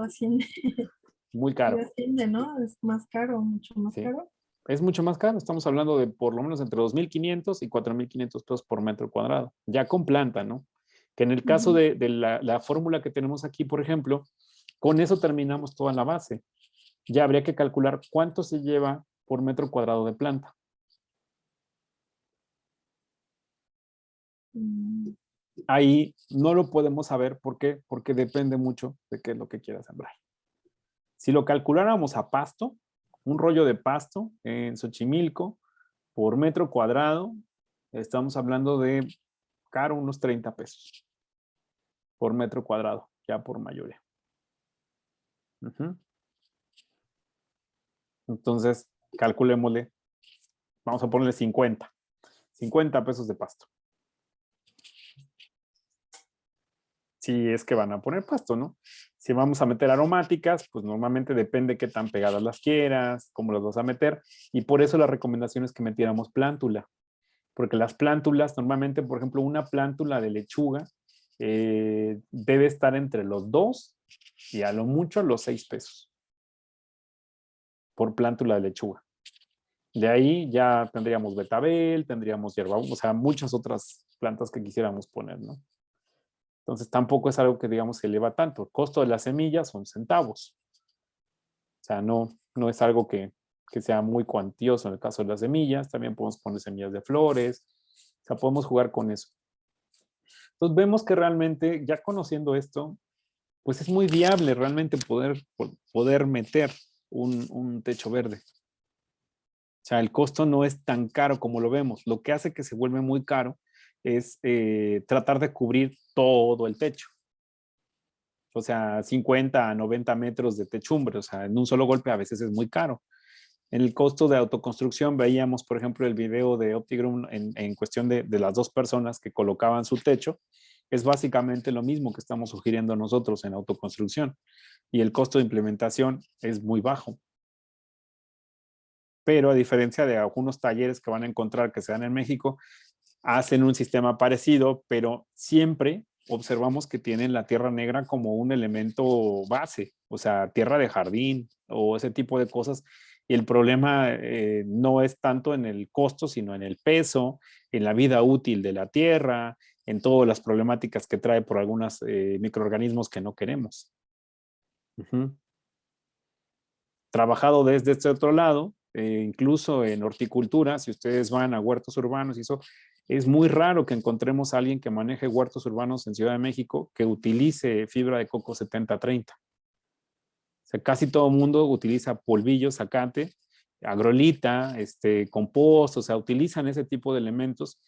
asciende? muy Sí caro, asciende, ¿no? Es más caro, mucho más ¿sí? caro. Es mucho más caro, estamos hablando de por lo menos entre 2,500 y 4,500 pesos por metro cuadrado, ya con planta, ¿no? Que en el caso Ujú. de la fórmula que tenemos aquí, por ejemplo, con eso terminamos toda la base. Ya habría que calcular cuánto se lleva por metro cuadrado de planta. Mm, Ahí no lo podemos saber. ¿Por qué? Porque depende mucho de qué es lo que quieras sembrar. Si lo calculáramos a pasto, un rollo de pasto en Xochimilco por metro cuadrado, estamos hablando de caro unos 30 pesos por metro cuadrado, ya por mayoría. Entonces, calculémosle, vamos a ponerle 50 pesos de pasto. Si es que van a poner pasto, ¿no? Si vamos a meter aromáticas, pues normalmente depende qué tan pegadas las quieras, cómo las vas a meter, y por eso la recomendación es que metiéramos plántula, porque las plántulas, normalmente, por ejemplo, una plántula de lechuga debe estar entre los 2 y a lo mucho los 6 pesos por plántula de lechuga. De ahí ya tendríamos betabel, tendríamos hierba, o sea, muchas otras plantas que quisiéramos poner, ¿no? Entonces tampoco es algo que digamos se eleva tanto. El costo de las semillas son centavos. O sea, no es algo que sea muy cuantioso en el caso de las semillas. También podemos poner semillas de flores. O sea, podemos jugar con eso. Entonces vemos que realmente, ya conociendo esto, pues es muy viable realmente poder meter un techo verde. O sea, el costo no es tan caro como lo vemos. Lo que hace que se vuelve muy caro es tratar de cubrir todo el techo. O sea, 50 a 90 metros de techumbre. O sea, en un solo golpe a veces es muy caro. En el costo de autoconstrucción veíamos, por ejemplo, el video de Optigrum en cuestión de las dos personas que colocaban su techo. Es básicamente lo mismo que estamos sugiriendo nosotros en autoconstrucción. Y el costo de implementación es muy bajo. Pero a diferencia de algunos talleres que van a encontrar que se dan en México, hacen un sistema parecido, pero siempre observamos que tienen la tierra negra como un elemento base, o sea, tierra de jardín o ese tipo de cosas. Y el problema no es tanto en el costo, sino en el peso, en la vida útil de la tierra, en todas las problemáticas que trae por algunos microorganismos que no queremos. Trabajado desde este otro lado, incluso en horticultura, si ustedes van a huertos urbanos y eso, es muy raro que encontremos a alguien que maneje huertos urbanos en Ciudad de México que utilice fibra de coco 70-30. O sea, casi todo el mundo utiliza polvillo, zacate, agrolita, compost, o sea, utilizan ese tipo de elementos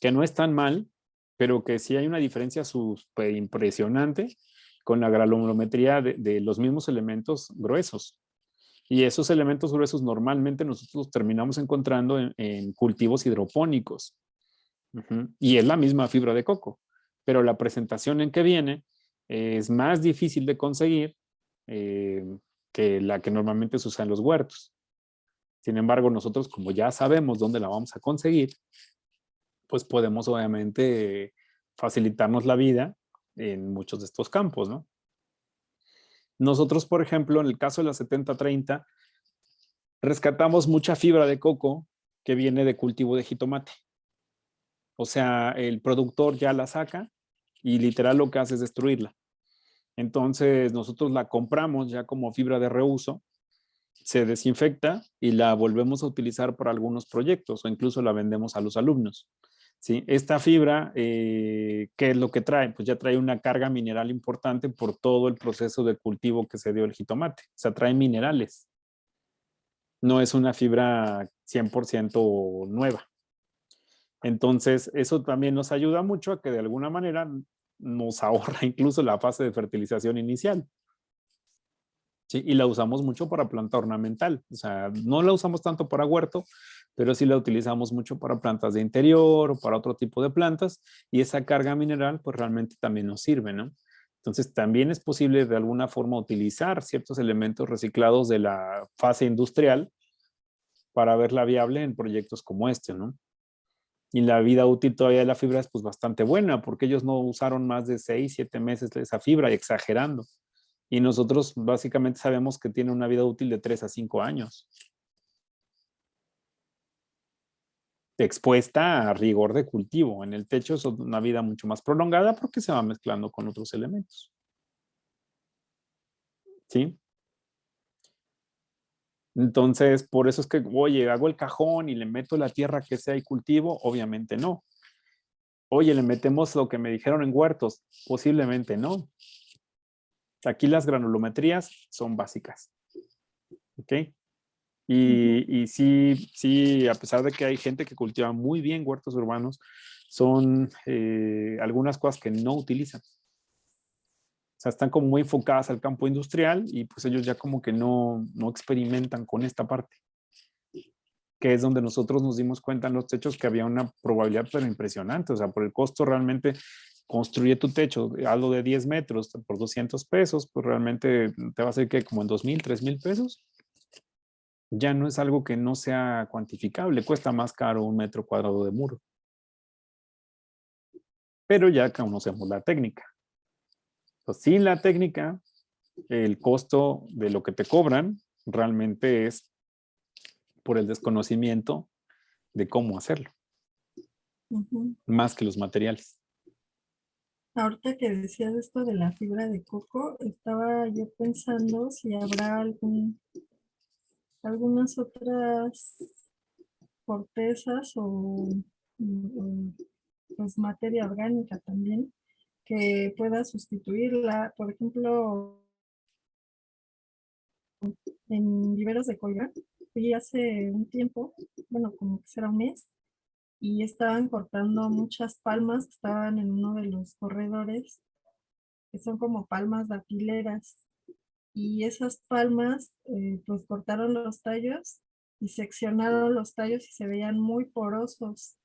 que no están mal, pero que sí hay una diferencia súper impresionante con la granulometría de los mismos elementos gruesos. Y esos elementos gruesos normalmente nosotros terminamos encontrando en cultivos hidropónicos. Y es la misma fibra de coco, pero la presentación en que viene es más difícil de conseguir eh, que la que normalmente se usa en los huertos. Sin embargo, nosotros como ya sabemos dónde la vamos a conseguir, pues podemos obviamente facilitarnos la vida en muchos de estos campos, ¿no? Nosotros, por ejemplo, en el caso de la 70-30, rescatamos mucha fibra de coco que viene de cultivo de jitomate. O sea, el productor ya la saca y literal lo que hace es destruirla. Entonces nosotros la compramos ya como fibra de reuso, se desinfecta y la volvemos a utilizar para algunos proyectos o incluso la vendemos a los alumnos. ¿Sí? Esta fibra, ¿qué es lo que trae? Pues ya trae una carga mineral importante por todo el proceso de cultivo que se dio el jitomate. O sea, trae minerales. No es una fibra 100% nueva. Entonces, eso también nos ayuda mucho a que de alguna manera nos ahorra incluso la fase de fertilización inicial. ¿Sí? Y la usamos mucho para planta ornamental. O sea, no la usamos tanto para huerto, pero sí la utilizamos mucho para plantas de interior o para otro tipo de plantas. Y esa carga mineral, pues realmente también nos sirve, ¿no? Entonces, también es posible de alguna forma utilizar ciertos elementos reciclados de la fase industrial para verla viable en proyectos como este, ¿no? Y la vida útil todavía de la fibra es pues bastante buena, porque ellos no usaron más de 6, 7 meses de esa fibra, exagerando. Y nosotros básicamente sabemos que tiene una vida útil de 3 a 5 años. Expuesta a rigor de cultivo. En el techo es una vida mucho más prolongada porque se va mezclando con otros elementos. ¿Sí? Entonces, por eso es que, oye, hago el cajón y le meto la tierra que sea y cultivo. Obviamente no. Oye, le metemos lo que me dijeron en huertos. Posiblemente no. Aquí las granulometrías son básicas. ¿Ok? Y sí, a pesar de que hay gente que cultiva muy bien huertos urbanos, son algunas cosas que no utilizan. O sea, están como muy enfocadas al campo industrial y pues ellos ya como que no experimentan con esta parte, que es donde nosotros nos dimos cuenta en los techos que había una probabilidad pero impresionante. O sea, por el costo realmente construye tu techo, algo de 10 metros por 200 pesos, pues realmente te va a hacer que como en 2,000, 3,000 pesos. Ya no es algo que no sea cuantificable, cuesta más caro un metro cuadrado de muro. Pero ya conocemos la técnica. Entonces, sin la técnica, el costo de lo que te cobran realmente es por el desconocimiento de cómo hacerlo, más que los materiales. Ahorita que decías esto de la fibra de coco, estaba yo pensando si habrá algunas otras cortezas o pues materia orgánica también que pueda sustituirla. Por ejemplo, en viveros de colga, fui hace un tiempo, bueno, como que será un mes, y estaban cortando muchas palmas que estaban en uno de los corredores, que son como palmas datileras. Y esas palmas, pues cortaron los tallos y seccionaron los tallos y se veían muy porosos.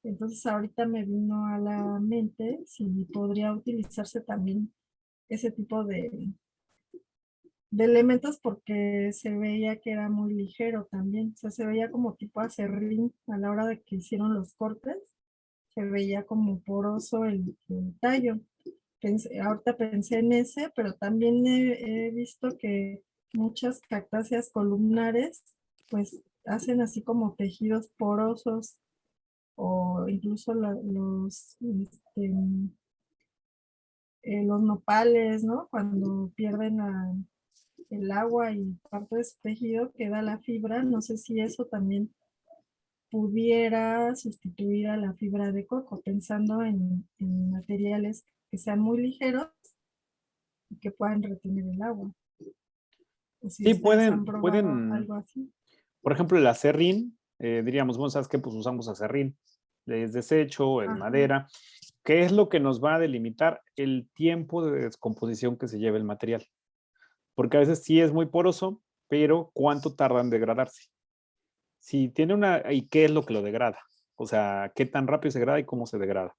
Entonces ahorita me vino a la mente si podría utilizarse también ese tipo de elementos porque se veía que era muy ligero también. O sea, se veía como tipo acerrín a la hora de que hicieron los cortes. Se veía como poroso el tallo. Ahorita pensé en ese, pero también he visto que muchas cactáceas columnares pues hacen así como tejidos porosos o incluso los nopales, ¿no? Cuando pierden el agua y parte de su tejido queda la fibra. No sé si eso también pudiera sustituir a la fibra de coco, pensando en materiales que sean muy ligeros y que puedan retener el agua. O si Sí, ustedes han pueden, probado pueden, algo así. por ejemplo, el acerrín, diríamos, bueno, ¿sabes qué? Pues usamos acerrín, es desecho, es Ajá. madera. ¿Qué es lo que nos va a delimitar? El tiempo de descomposición que se lleva el material. Porque a veces sí es muy poroso, pero ¿cuánto tarda en degradarse? Si tiene ¿y qué es lo que lo degrada? O sea, ¿qué tan rápido se degrada y cómo se degrada?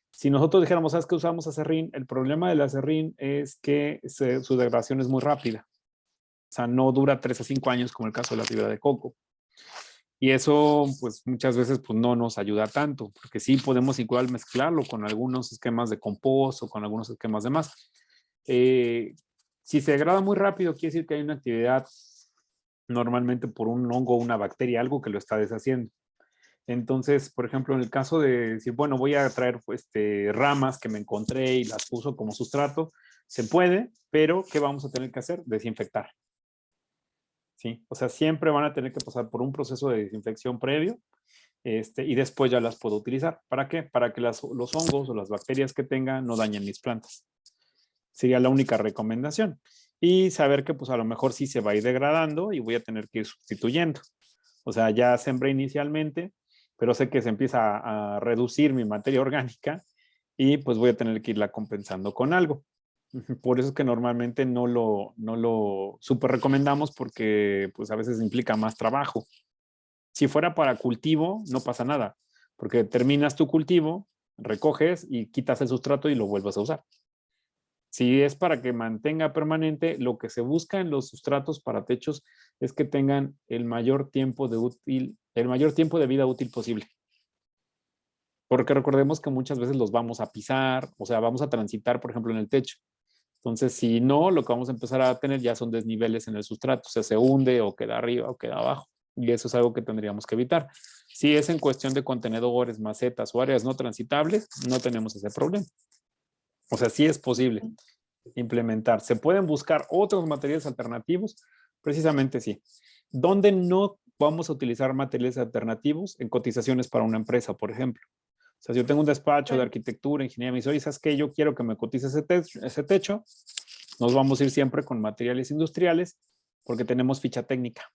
Si nosotros dijéramos, ¿sabes qué usamos acerrín? El problema del acerrín es que su degradación es muy rápida. O sea, no dura 3 a 5 años como el caso de la fibra de coco. Y eso, pues muchas veces, pues no nos ayuda tanto, porque sí podemos igual mezclarlo con algunos esquemas de compost o con algunos esquemas de más. Eh, si se degrada muy rápido, quiere decir que hay una actividad normalmente por un hongo, una bacteria, algo que lo está deshaciendo. Entonces, por ejemplo, en el caso de decir, bueno, voy a traer ramas que me encontré y las uso como sustrato, se puede, pero ¿qué vamos a tener que hacer? Desinfectar. ¿Sí? O sea, siempre van a tener que pasar por un proceso de desinfección previo y después ya las puedo utilizar. ¿Para qué? Para que los hongos o las bacterias que tenga no dañen mis plantas. Sería la única recomendación. Y saber que pues a lo mejor sí se va a ir degradando y voy a tener que ir sustituyendo. O sea, ya sembré inicialmente, pero sé que se empieza a reducir mi materia orgánica y pues voy a tener que irla compensando con algo. Por eso es que normalmente no lo super recomendamos porque pues a veces implica más trabajo. Si fuera para cultivo, no pasa nada, porque terminas tu cultivo, recoges y quitas el sustrato y lo vuelves a usar. Si es para que mantenga permanente, lo que se busca en los sustratos para techos es que tengan el mayor tiempo de vida útil posible. Porque recordemos que muchas veces los vamos a pisar, o sea, vamos a transitar, por ejemplo, en el techo. Entonces, si no, lo que vamos a empezar a tener ya son desniveles en el sustrato, o sea, se hunde o queda arriba o queda abajo. Y eso es algo que tendríamos que evitar. Si es en cuestión de contenedores, macetas o áreas no transitables, no tenemos ese problema. O sea, sí es posible implementar. Se pueden buscar otros materiales alternativos, precisamente sí. ¿Dónde no vamos a utilizar materiales alternativos? En cotizaciones para una empresa, por ejemplo. O sea, si yo tengo un despacho de arquitectura, ingeniería, me dice, oye, ¿sabes qué? Yo quiero que me cotice ese techo. Nos vamos a ir siempre con materiales industriales porque tenemos ficha técnica.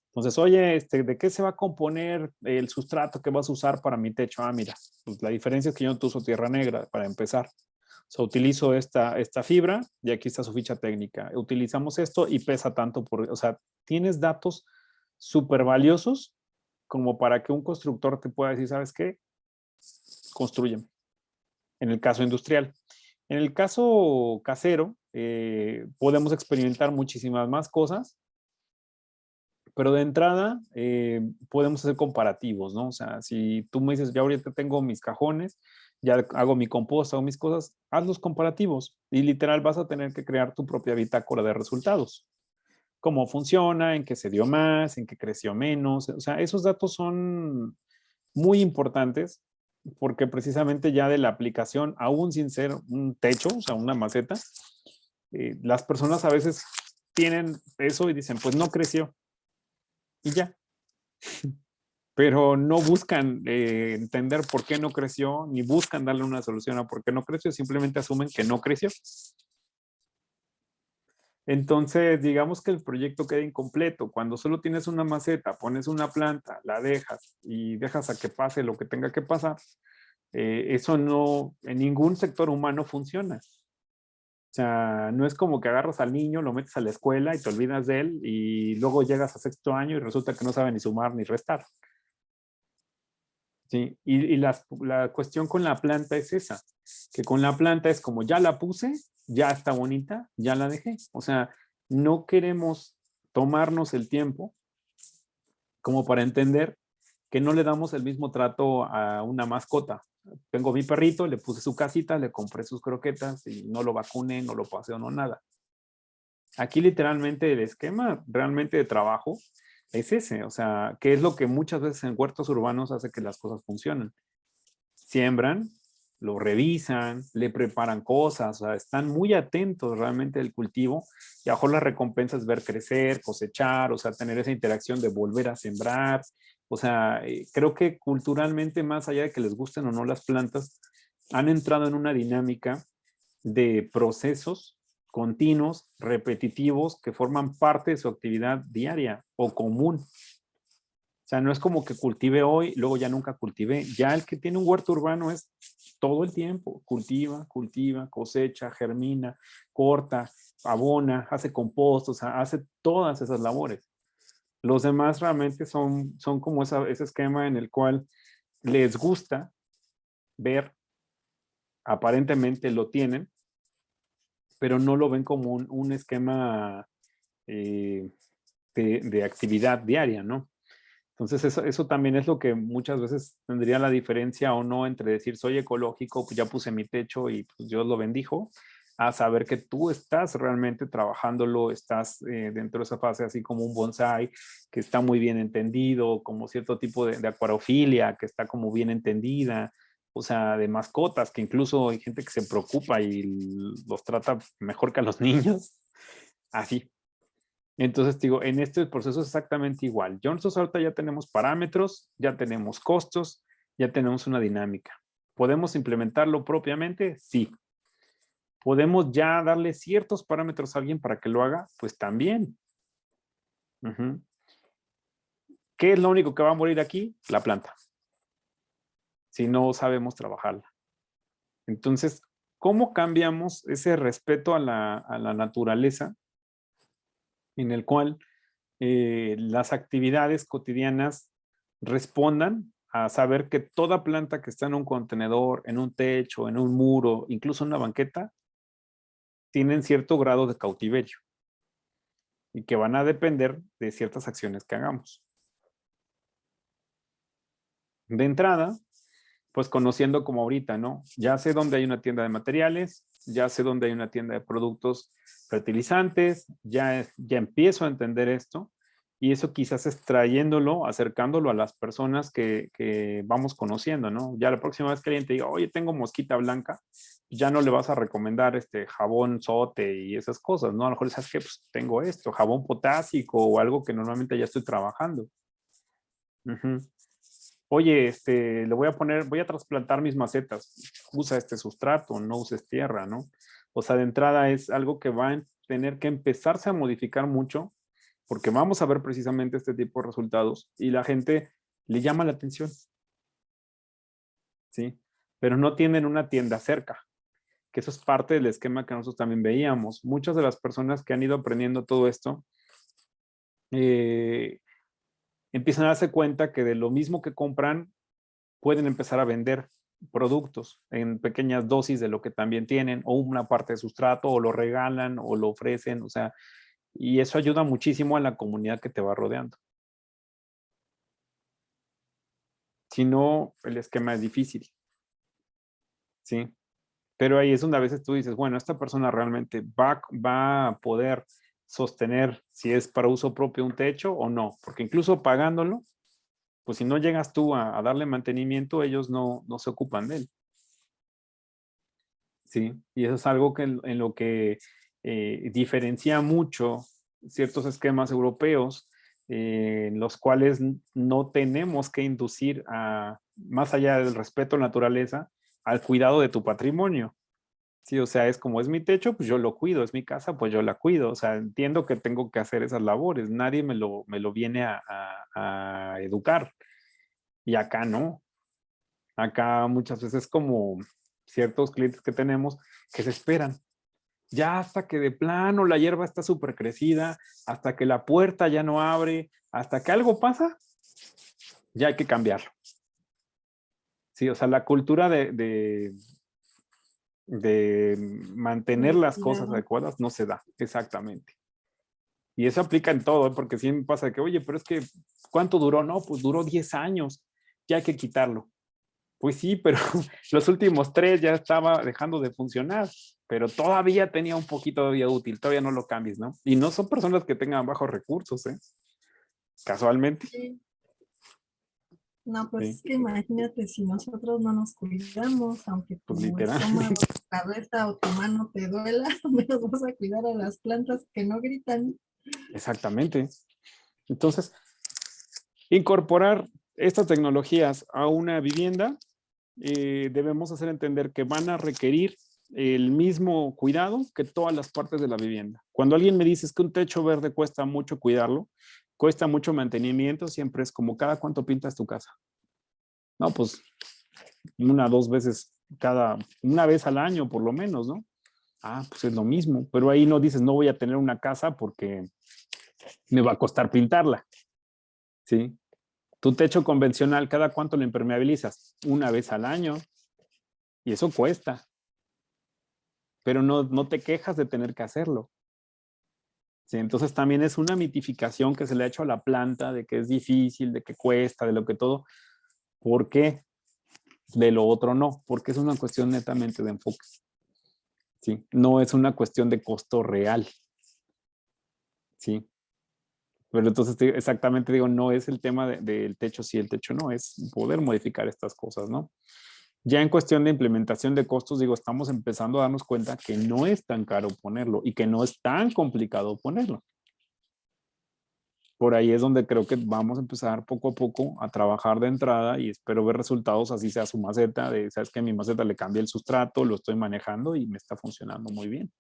Entonces, oye, ¿de qué se va a componer el sustrato que vas a usar para mi techo? Ah, mira, pues la diferencia es que yo no uso tierra negra para empezar. O sea, utilizo esta fibra y aquí está su ficha técnica. Utilizamos esto y pesa tanto o sea, tienes datos súper valiosos como para que un constructor te pueda decir, ¿sabes qué? Construyen. En el caso industrial. En el caso casero, podemos experimentar muchísimas más cosas, pero de entrada podemos hacer comparativos, ¿no? O sea, si tú me dices, ya ahorita tengo mis cajones, ya hago mi composta, hago mis cosas, haz los comparativos y literal vas a tener que crear tu propia bitácora de resultados. Cómo funciona, en qué se dio más, en qué creció menos. O sea, esos datos son muy importantes porque precisamente ya de la aplicación, aún sin ser un techo, o sea, una maceta, las personas a veces tienen eso y dicen, pues no creció y ya, pero no buscan entender por qué no creció, ni buscan darle una solución a por qué no creció, simplemente asumen que no creció. Entonces, digamos que el proyecto queda incompleto. Cuando solo tienes una maceta, pones una planta, la dejas y dejas a que pase lo que tenga que pasar, eso no, en ningún sector humano funciona. O sea, no es como que agarras al niño, lo metes a la escuela y te olvidas de él y luego llegas a sexto año y resulta que no sabe ni sumar ni restar. ¿Sí? Y la cuestión con la planta es esa, que con la planta es como ya la puse, ya está bonita, ya la dejé. O sea, no queremos tomarnos el tiempo como para entender que no le damos el mismo trato a una mascota. Tengo mi perrito, le puse su casita, le compré sus croquetas y no lo vacuné, no lo paseo, no nada. Aquí literalmente el esquema realmente de trabajo es ese, o sea, que es lo que muchas veces en huertos urbanos hace que las cosas funcionen. Siembran, lo revisan, le preparan cosas, o sea, están muy atentos realmente del cultivo y a lo mejor la recompensa es ver crecer, cosechar, o sea, tener esa interacción de volver a sembrar. O sea, creo que culturalmente, más allá de que les gusten o no las plantas, han entrado en una dinámica de procesos continuos, repetitivos, que forman parte de su actividad diaria o común. O sea, no es como que cultive hoy, luego ya nunca cultivé. Ya el que tiene un huerto urbano es todo el tiempo. Cultiva, cultiva, cosecha, germina, corta, abona, hace compost, o sea, hace todas esas labores. Los demás realmente son como ese esquema en el cual les gusta ver, aparentemente lo tienen, pero no lo ven como un esquema eh, de actividad diaria, ¿no? Entonces eso también es lo que muchas veces tendría la diferencia o no entre decir soy ecológico, pues ya puse mi techo y pues Dios lo bendijo, a saber que tú estás realmente trabajándolo, estás dentro de esa fase así como un bonsai, que está muy bien entendido, como cierto tipo de acuariofilia, que está como bien entendida, o sea, de mascotas, que incluso hay gente que se preocupa y los trata mejor que a los niños, así. Entonces, digo, en este proceso es exactamente igual. Yo nosotros ahorita ya tenemos parámetros, ya tenemos costos, ya tenemos una dinámica. ¿Podemos implementarlo propiamente? Sí. ¿Podemos ya darle ciertos parámetros a alguien para que lo haga? Pues también. Uh-huh. ¿Qué es lo único que va a morir aquí? La planta, si no sabemos trabajarla. Entonces, ¿cómo cambiamos ese respeto a la naturaleza en el cual las actividades cotidianas respondan a saber que toda planta que está en un contenedor, en un techo, en un muro, incluso en una banqueta, tienen cierto grado de cautiverio y que van a depender de ciertas acciones que hagamos? De entrada, pues conociendo como ahorita, ¿no? Ya sé dónde hay una tienda de materiales, ya sé dónde hay una tienda de productos fertilizantes, ya empiezo a entender esto y eso quizás es trayéndolo, acercándolo a las personas que vamos conociendo, ¿no? Ya la próxima vez que alguien te diga, oye, tengo mosquita blanca, ya no le vas a recomendar este jabón sote y esas cosas, ¿no? A lo mejor sabes que pues, tengo esto, jabón potásico o algo que normalmente ya estoy trabajando. Uh-huh. Oye, le voy a trasplantar mis macetas. Usa este sustrato, no uses tierra, ¿no? O sea, de entrada es algo que va a tener que empezarse a modificar mucho porque vamos a ver precisamente este tipo de resultados y la gente le llama la atención, ¿sí? Pero no tienen una tienda cerca, que eso es parte del esquema que nosotros también veíamos. Muchas de las personas que han ido aprendiendo todo esto, eh, empiezan a darse cuenta que de lo mismo que compran, pueden empezar a vender productos en pequeñas dosis de lo que también tienen, o una parte de sustrato, o lo regalan, o lo ofrecen, o sea, y eso ayuda muchísimo a la comunidad que te va rodeando. Si no, el esquema es difícil, ¿sí? Pero ahí es donde a veces tú dices, bueno, esta persona realmente va a poder sostener si es para uso propio un techo o no, porque incluso pagándolo, pues si no llegas tú a darle mantenimiento, ellos no se ocupan de él. Sí, y eso es algo que en lo que diferencia mucho ciertos esquemas europeos, en los cuales no tenemos que inducir más allá del respeto a la naturaleza, al cuidado de tu patrimonio. Sí, o sea, es como es mi techo, pues yo lo cuido, es mi casa, pues yo la cuido. O sea, entiendo que tengo que hacer esas labores, nadie me lo viene a educar. Y acá no. Acá muchas veces como ciertos clientes que tenemos que se esperan. ya hasta que de plano la hierba está súper crecida, hasta que la puerta ya no abre, hasta que algo pasa, ya hay que cambiarlo. Sí, o sea, la cultura de mantener las cosas Cuidado. adecuadas no se da, exactamente. Y eso aplica en todo, ¿eh? Porque siempre pasa que, oye, pero es que, ¿cuánto duró? No, pues duró 10 años, ya hay que quitarlo. Pues sí, pero los últimos 3 ya estaba dejando de funcionar, pero todavía tenía un poquito de vida útil, todavía no lo cambies, ¿no? Y no son personas que tengan bajos recursos, ¿eh? Casualmente. Sí. No, pues Sí, es que imagínate si nosotros no nos cuidamos, aunque pues tu literal. estómago, tu cabeza o tu mano te duela, menos vas a cuidar a las plantas que no gritan. Exactamente. Entonces, incorporar estas tecnologías a una vivienda, debemos hacer entender que van a requerir el mismo cuidado que todas las partes de la vivienda. Cuando alguien me dice es que un techo verde cuesta mucho cuidarlo, cuesta mucho mantenimiento, siempre es como cada cuánto pintas tu casa. No, pues 1 o 2 veces una vez al año por lo menos, ¿no? Ah, pues es lo mismo, pero ahí no dices no voy a tener una casa porque me va a costar pintarla, ¿sí? Tu techo convencional, ¿cada cuánto lo impermeabilizas? 1 vez al año. Y eso cuesta. Pero no te quejas de tener que hacerlo. ¿Sí? Entonces también es una mitificación que se le ha hecho a la planta de que es difícil, de que cuesta, de lo que todo. ¿Por qué? De lo otro no, porque es una cuestión netamente de enfoque. ¿Sí? No es una cuestión de costo real. ¿Sí? Pero entonces exactamente digo, no es el tema del techo sí, el techo no, es poder modificar estas cosas, ¿no? Ya en cuestión de implementación de costos, digo, estamos empezando a darnos cuenta que no es tan caro ponerlo y que no es tan complicado ponerlo. Por ahí es donde creo que vamos a empezar poco a poco a trabajar de entrada y espero ver resultados, así sea su maceta, de, sabes que a mi maceta le cambié el sustrato, lo estoy manejando y me está funcionando muy bien.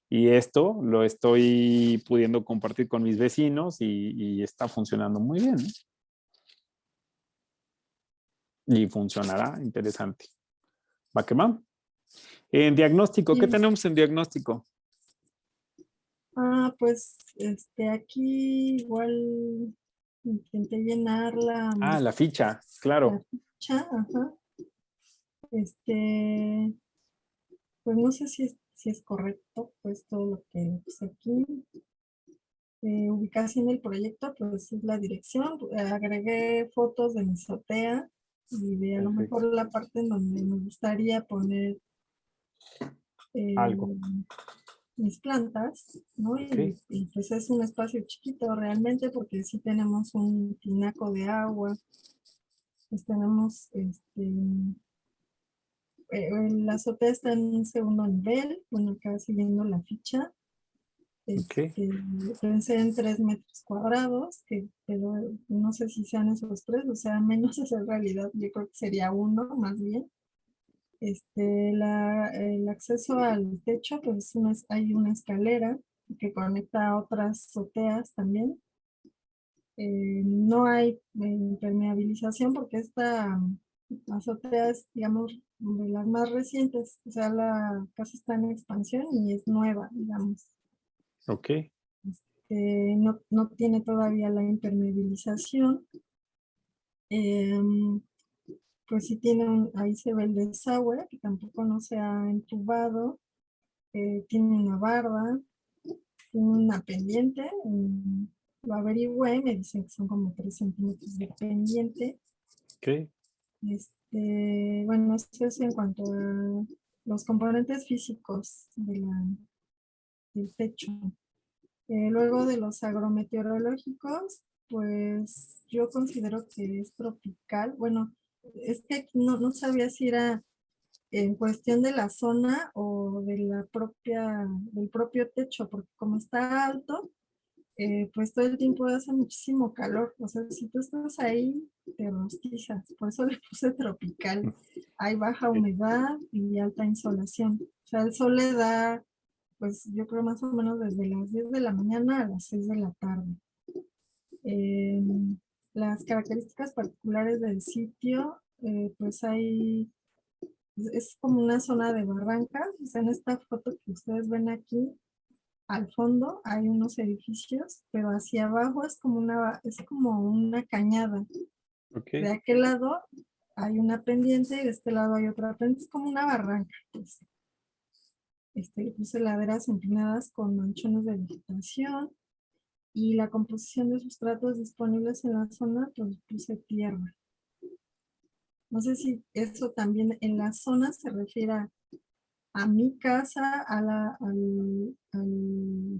Y esto lo estoy pudiendo compartir con mis vecinos y está funcionando muy bien, ¿no? Y funcionará interesante. ¿Va que va? En diagnóstico, ¿qué Sí. tenemos en diagnóstico? Pues aquí igual intenté llenar Ah, la ficha, la claro. ficha, ajá. Este, pues no sé si es correcto, pues todo lo que puse aquí. Ubicación del proyecto, pues es la dirección. Agregué fotos de mi azotea y de a lo Perfecto. mejor la parte en donde me gustaría poner Algo. eh, mis plantas, ¿no? Ok, Y pues es un espacio chiquito realmente porque sí tenemos un tinaco de agua, pues tenemos, la azotea está en un segundo nivel, bueno, acá siguiendo la ficha, ok. pensé en 3 metros cuadrados, pero no sé si sean esos 3, o sea, menos es en realidad, yo creo que sería 1 más bien. El acceso al techo, pues hay una escalera que conecta a otras azoteas también. No hay impermeabilización porque esta azotea es, digamos, de las más recientes. O sea, la casa está en expansión y es nueva, digamos. Ok, No tiene todavía la impermeabilización. Em, pues sí tiene ahí se ve el desagüe, que tampoco no se ha entubado. Tiene una barda, tiene una pendiente. Lo averigüé, me dicen que son como 3 centímetros de pendiente. ok. Bueno, eso es en cuanto a los componentes físicos del techo. Luego de los agrometeorológicos, pues yo considero que es tropical. Bueno, es que aquí no sabía si era en cuestión de la zona o de del propio techo, porque como está alto, pues todo el tiempo hace muchísimo calor. O sea, si tú estás ahí, te rostizas. Por eso le puse tropical. Hay baja Ok. humedad y alta insolación. O sea, el sol le da, pues yo creo más o menos desde las 10 de la mañana a las 6 de la tarde. Eh, las características particulares del sitio, pues hay es como una zona de barranca. O sea, en esta foto que ustedes ven aquí, al fondo hay unos edificios, pero hacia abajo es como una cañada. Ok. De aquel lado hay una pendiente y de este lado hay otra pendiente. Es como una barranca, pues. Puse laderas empinadas con manchones de vegetación y la composición de sustratos disponibles en la zona, pues puse tierra. No sé si eso también en la zona se refiere a mi casa, al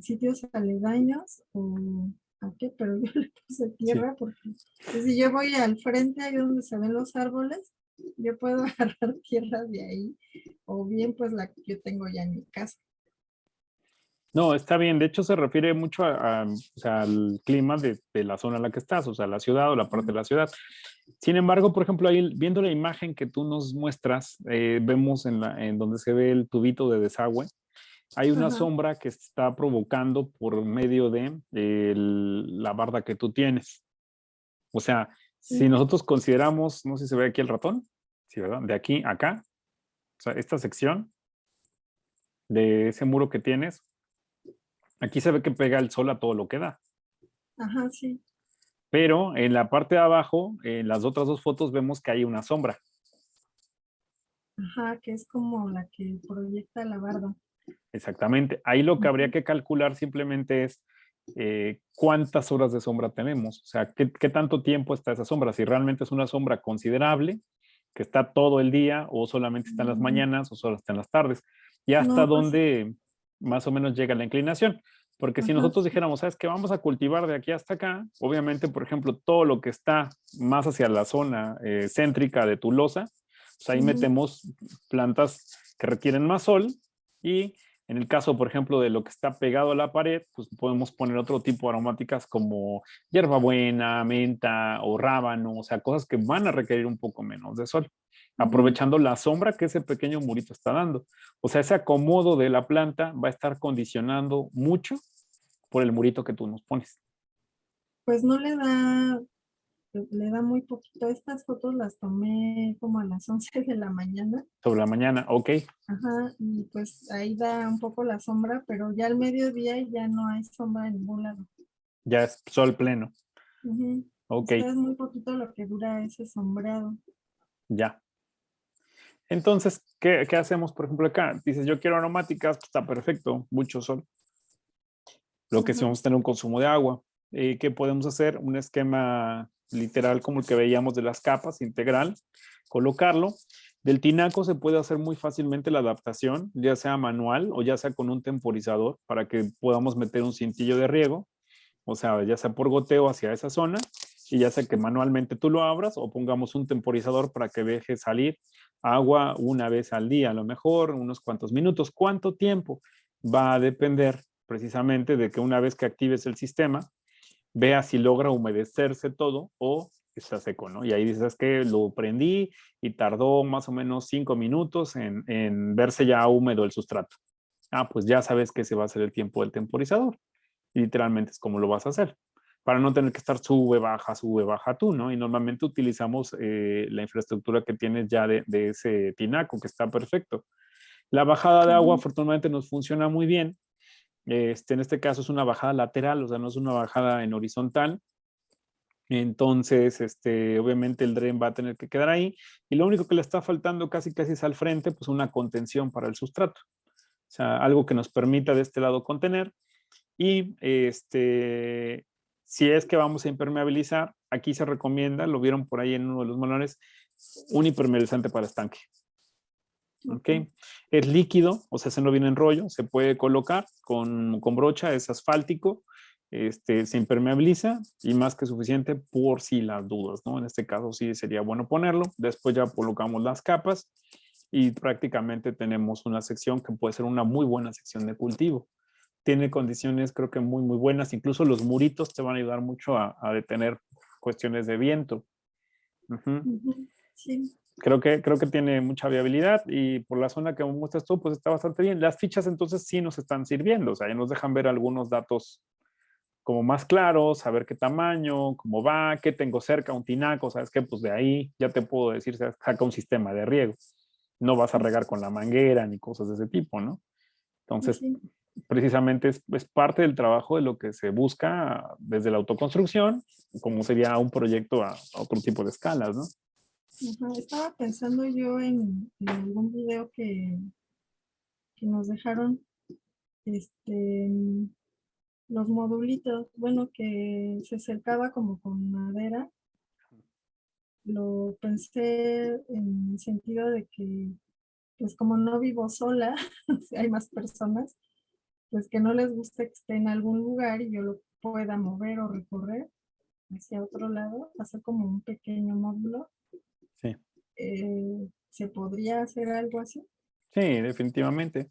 sitios aledaños o a qué, pero yo le puse Sí. tierra porque pues, si yo voy al frente, ahí donde se ven los árboles, yo puedo agarrar tierra de ahí, o bien pues la que yo tengo ya en mi casa. No, está bien. De hecho, se refiere mucho o sea, al clima de la zona en la que estás, o sea, la ciudad o la parte de la ciudad. Sin embargo, por ejemplo, ahí viendo la imagen que tú nos muestras, vemos en donde se ve el tubito de desagüe, hay una Ajá, sombra que se está provocando por medio de la barda que tú tienes. O sea, si sí, nosotros consideramos, no sé si se ve aquí el ratón, sí, ¿verdad? De aquí a acá, o sea, esta sección de ese muro que tienes, aquí se ve que pega el sol a todo lo que da. ajá, sí, Pero en la parte de abajo, en las otras dos fotos, vemos que hay una sombra. ajá, que es como la que proyecta la barda. Exactamente. Ahí lo que habría Ujú. que calcular simplemente es cuántas horas de sombra tenemos. O sea, qué tanto tiempo está esa sombra. Si realmente es una sombra considerable, que está todo el día, o solamente está en las Mm, mañanas, o solo está en las tardes. Y hasta No, pues, dónde más o menos llega la inclinación. Porque si ajá, nosotros sí. dijéramos, ¿sabes qué? Vamos a cultivar de aquí hasta acá, obviamente, por ejemplo, todo lo que está más hacia la zona céntrica de tu losa, pues ahí Ujú, metemos plantas que requieren más sol y en el caso, por ejemplo, de lo que está pegado a la pared, pues podemos poner otro tipo de aromáticas como hierbabuena, menta o rábano, o sea, cosas que van a requerir un poco menos de sol, ujú. aprovechando la sombra que ese pequeño murito está dando. O sea, ese acomodo de la planta va a estar condicionando mucho por el murito que tú nos pones. Pues no le da muy poquito. Estas fotos las tomé como a las 11 de la mañana. Sobre la mañana, ok, Ajá, y pues ahí da un poco la sombra, pero ya al mediodía ya no hay sombra en ningún lado. ya es sol pleno, Ujú. O ok, sea, es muy poquito lo que dura ese sombreado. ya. Entonces, ¿qué hacemos, por ejemplo, acá? Dices, yo quiero aromáticas, pues está perfecto, mucho sol. Lo que sí Ajá. vamos a tener un consumo de agua. ¿Qué podemos hacer? Un esquema literal como el que veíamos de las capas, integral, colocarlo. Del tinaco se puede hacer muy fácilmente la adaptación, ya sea manual o ya sea con un temporizador para que podamos meter un cintillo de riego, o sea, ya sea por goteo hacia esa zona y ya sea que manualmente tú lo abras o pongamos un temporizador para que deje salir agua una vez al día, a lo mejor unos cuantos minutos. ¿Cuánto tiempo? Va a depender precisamente de que una vez que actives el sistema, vea si logra humedecerse todo o está seco, ¿no? Y ahí dices que lo prendí y tardó más o menos 5 minutos en verse ya húmedo el sustrato. Ah, pues ya sabes que ese va a ser el tiempo del temporizador. Y literalmente es como lo vas a hacer. Para no tener que estar sube, baja tú, ¿no? Y normalmente utilizamos la infraestructura que tienes ya de ese tinaco, que está perfecto. La bajada de agua Ujú. afortunadamente nos funciona muy bien. En este caso es una bajada lateral, o sea, no es una bajada en horizontal. Entonces, obviamente el dren va a tener que quedar ahí y lo único que le está faltando casi casi es al frente, pues una contención para el sustrato. O sea, algo que nos permita de este lado contener y si es que vamos a impermeabilizar, aquí se recomienda, lo vieron por ahí en uno de los manuales, un impermeabilizante para estanque. ¿Ok? Ok. Es líquido, o sea, se no viene en rollo, se puede colocar con brocha, es asfáltico, se impermeabiliza y más que suficiente por si las dudas, ¿no? En este caso sí sería bueno ponerlo. Después ya colocamos las capas y prácticamente tenemos una sección que puede ser una muy buena sección de cultivo. Tiene condiciones creo que muy, muy buenas. Incluso los muritos te van a ayudar mucho a detener cuestiones de viento. Ujú. Ujú. Sí. Creo que tiene mucha viabilidad y por la zona que me muestras tú, pues está bastante bien. Las fichas entonces sí nos están sirviendo, o sea, ya nos dejan ver algunos datos como más claros, saber qué tamaño, cómo va, qué tengo cerca, un tinaco, ¿sabes qué? Pues de ahí ya te puedo decir, saca un sistema de riego. no vas a regar con la manguera ni cosas de ese tipo, ¿no? Entonces, Sí. precisamente es parte del trabajo de lo que se busca desde la autoconstrucción, como sería un proyecto a otro tipo de escalas, ¿no? Ajá, estaba pensando yo en algún video que nos dejaron, este, los modulitos, bueno, que se cercaba como con madera. Lo pensé en el sentido de que, pues como no vivo sola, si hay más personas, pues que no les guste que esté en algún lugar y yo lo pueda mover o recorrer hacia otro lado, hacer como un pequeño módulo. Sí, ¿Se podría hacer algo así? sí, definitivamente.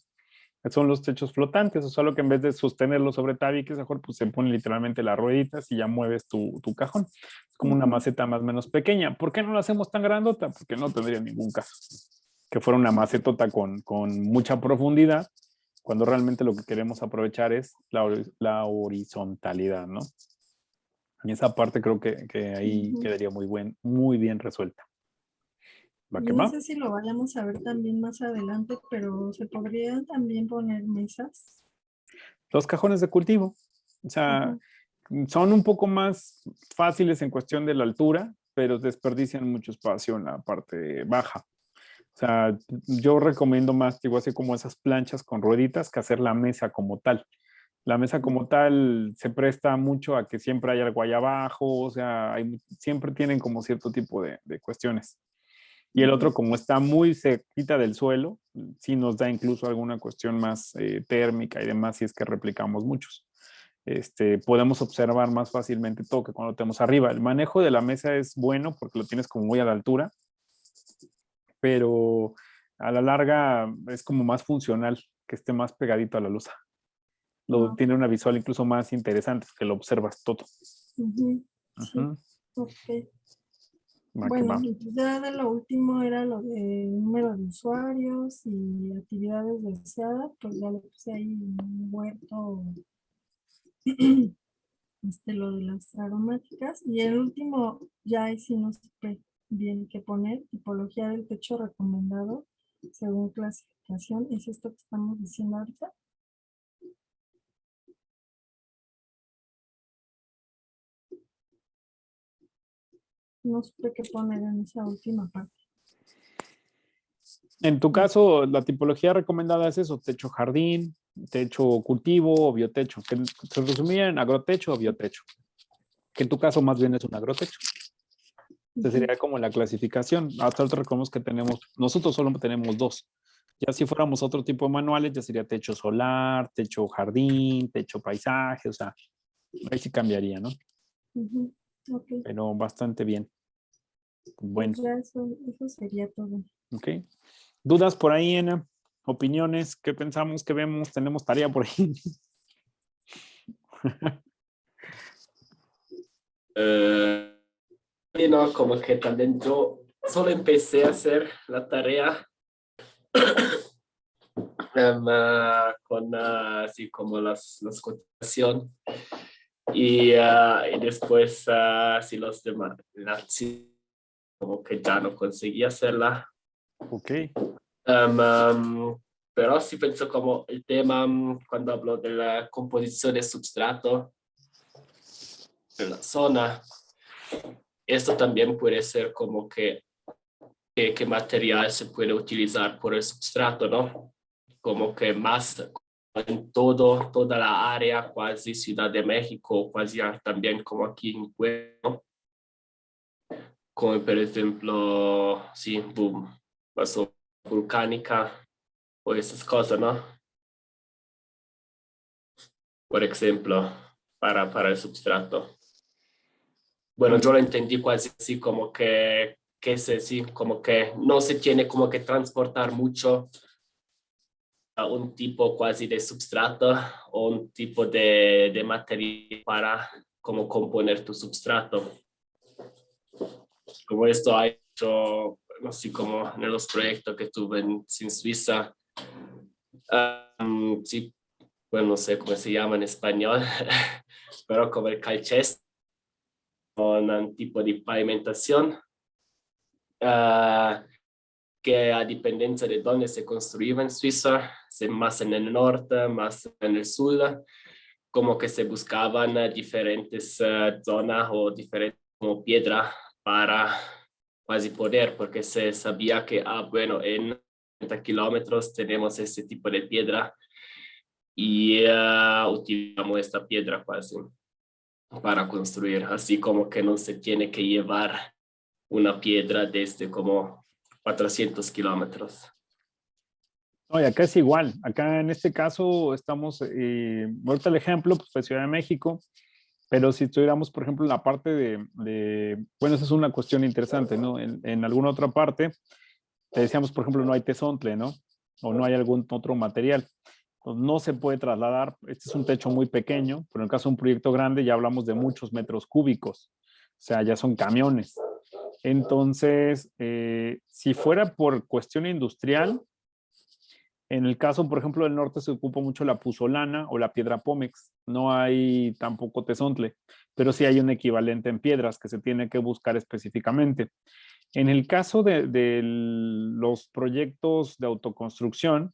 Son los techos flotantes, o solo que en vez de sostenerlo sobre tabiques, mejor pues se pone literalmente las rueditas y ya mueves tu cajón. Es como una Ujú. maceta más o menos pequeña. ¿Por qué no la hacemos tan grandota? Porque no tendría ningún caso que fuera una macetota con mucha profundidad, cuando realmente lo que queremos aprovechar es la horizontalidad, ¿no? Y esa parte creo que ahí Ujú. quedaría muy bien resuelta. ¿Va que No va? sé si lo vayamos a ver también más adelante, pero se podrían también poner mesas. Los cajones de cultivo. O sea, Ujú. son un poco más fáciles en cuestión de la altura, pero desperdician mucho espacio en la parte baja. O sea, yo recomiendo más, digo, así como esas planchas con rueditas, que hacer la mesa como tal. La mesa como tal se presta mucho a que siempre hay algo ahí abajo, o sea, siempre tienen como cierto tipo de cuestiones. Y el otro, Ujú. como está muy cerquita del suelo, sí nos da incluso alguna cuestión más térmica y demás, si es que replicamos muchos. Podemos observar más fácilmente todo que cuando tenemos arriba. El manejo de la mesa es bueno porque lo tienes como muy a la altura, pero a la larga es como más funcional que esté más pegadito a la luz. Ah, Tiene una visual incluso más interesante que lo observas todo. ujú. Sí, Ujú. ok. Va que Bueno, va. y pues ya de lo último era lo de número de usuarios y actividades deseadas, pues ya le puse ahí un huerto, lo de las aromáticas. Y el último, ya ahí sí no supe bien qué poner, tipología del techo recomendado según clasificación. ¿Es esto que estamos diciendo ahorita? No supe qué poner en esa última parte. En tu caso, la tipología recomendada es eso, techo jardín, techo cultivo o biotecho, que se resumía en agrotecho o biotecho, que en tu caso más bien es un agrotecho. Esa Ujú. sería como la clasificación. Hasta ahora recordemos que nosotros solo tenemos dos. Ya si fuéramos otro tipo de manuales, ya sería techo solar, techo jardín, techo paisaje, o sea, ahí sí cambiaría, ¿no? Ujú. Ok, Pero bastante bien. Bueno, pues ya eso sería todo. ok. ¿Dudas por ahí, Ana? ¿Opiniones? ¿Qué pensamos? ¿Qué vemos? ¿Tenemos tarea por ahí? Eh, y no, como que también yo solo empecé a hacer la tarea con así como las cotización y después sí los demás, sí, como que ya no conseguí hacerla. Ok, Um, um, pero sí pienso como el tema cuando hablo de la composición de substrato en la zona, esto también puede ser como que qué material se puede utilizar por el substrato, ¿no? Como que más en toda la área, casi Ciudad de México, casi también como aquí en Pueblo, como por ejemplo, sí, boom, pasó volcánica o esas cosas, ¿no? Por ejemplo, para el substrato. Bueno, yo lo entendí casi así como que sí, como que no se tiene como que transportar mucho a un tipo casi de substrato o un tipo de material para como componer tu substrato. Como esto ha hecho, así como en los proyectos que tuve en Suiza, sí, bueno, no sé cómo se llama en español, pero como el calchés con un tipo de pavimentación que a dependencia de dónde se construía en Suiza, más en el norte, más en el sur, como que se buscaban diferentes zonas o diferentes como piedra para quasi poder, porque se sabía que, bueno, en 30 kilómetros tenemos este tipo de piedra y utilizamos esta piedra quasi para construir, así como que no se tiene que llevar una piedra desde como 400 kilómetros. No, y acá es igual. Acá en este caso estamos, ahorita el ejemplo, pues fue Ciudad de México, pero si estuviéramos, por ejemplo, en la parte bueno, esa es una cuestión interesante, ¿no? En alguna otra parte, te decíamos, por ejemplo, no hay tezontle, ¿no? O no hay algún otro material. Pues no se puede trasladar. Este es un techo muy pequeño, pero en el caso de un proyecto grande ya hablamos de muchos metros cúbicos. O sea, ya son camiones. Entonces, si fuera por cuestión industrial, en el caso, por ejemplo, del norte se ocupa mucho la puzolana o la piedra pómex. No hay tampoco tezontle, pero sí hay un equivalente en piedras que se tiene que buscar específicamente. En el caso de los proyectos de autoconstrucción,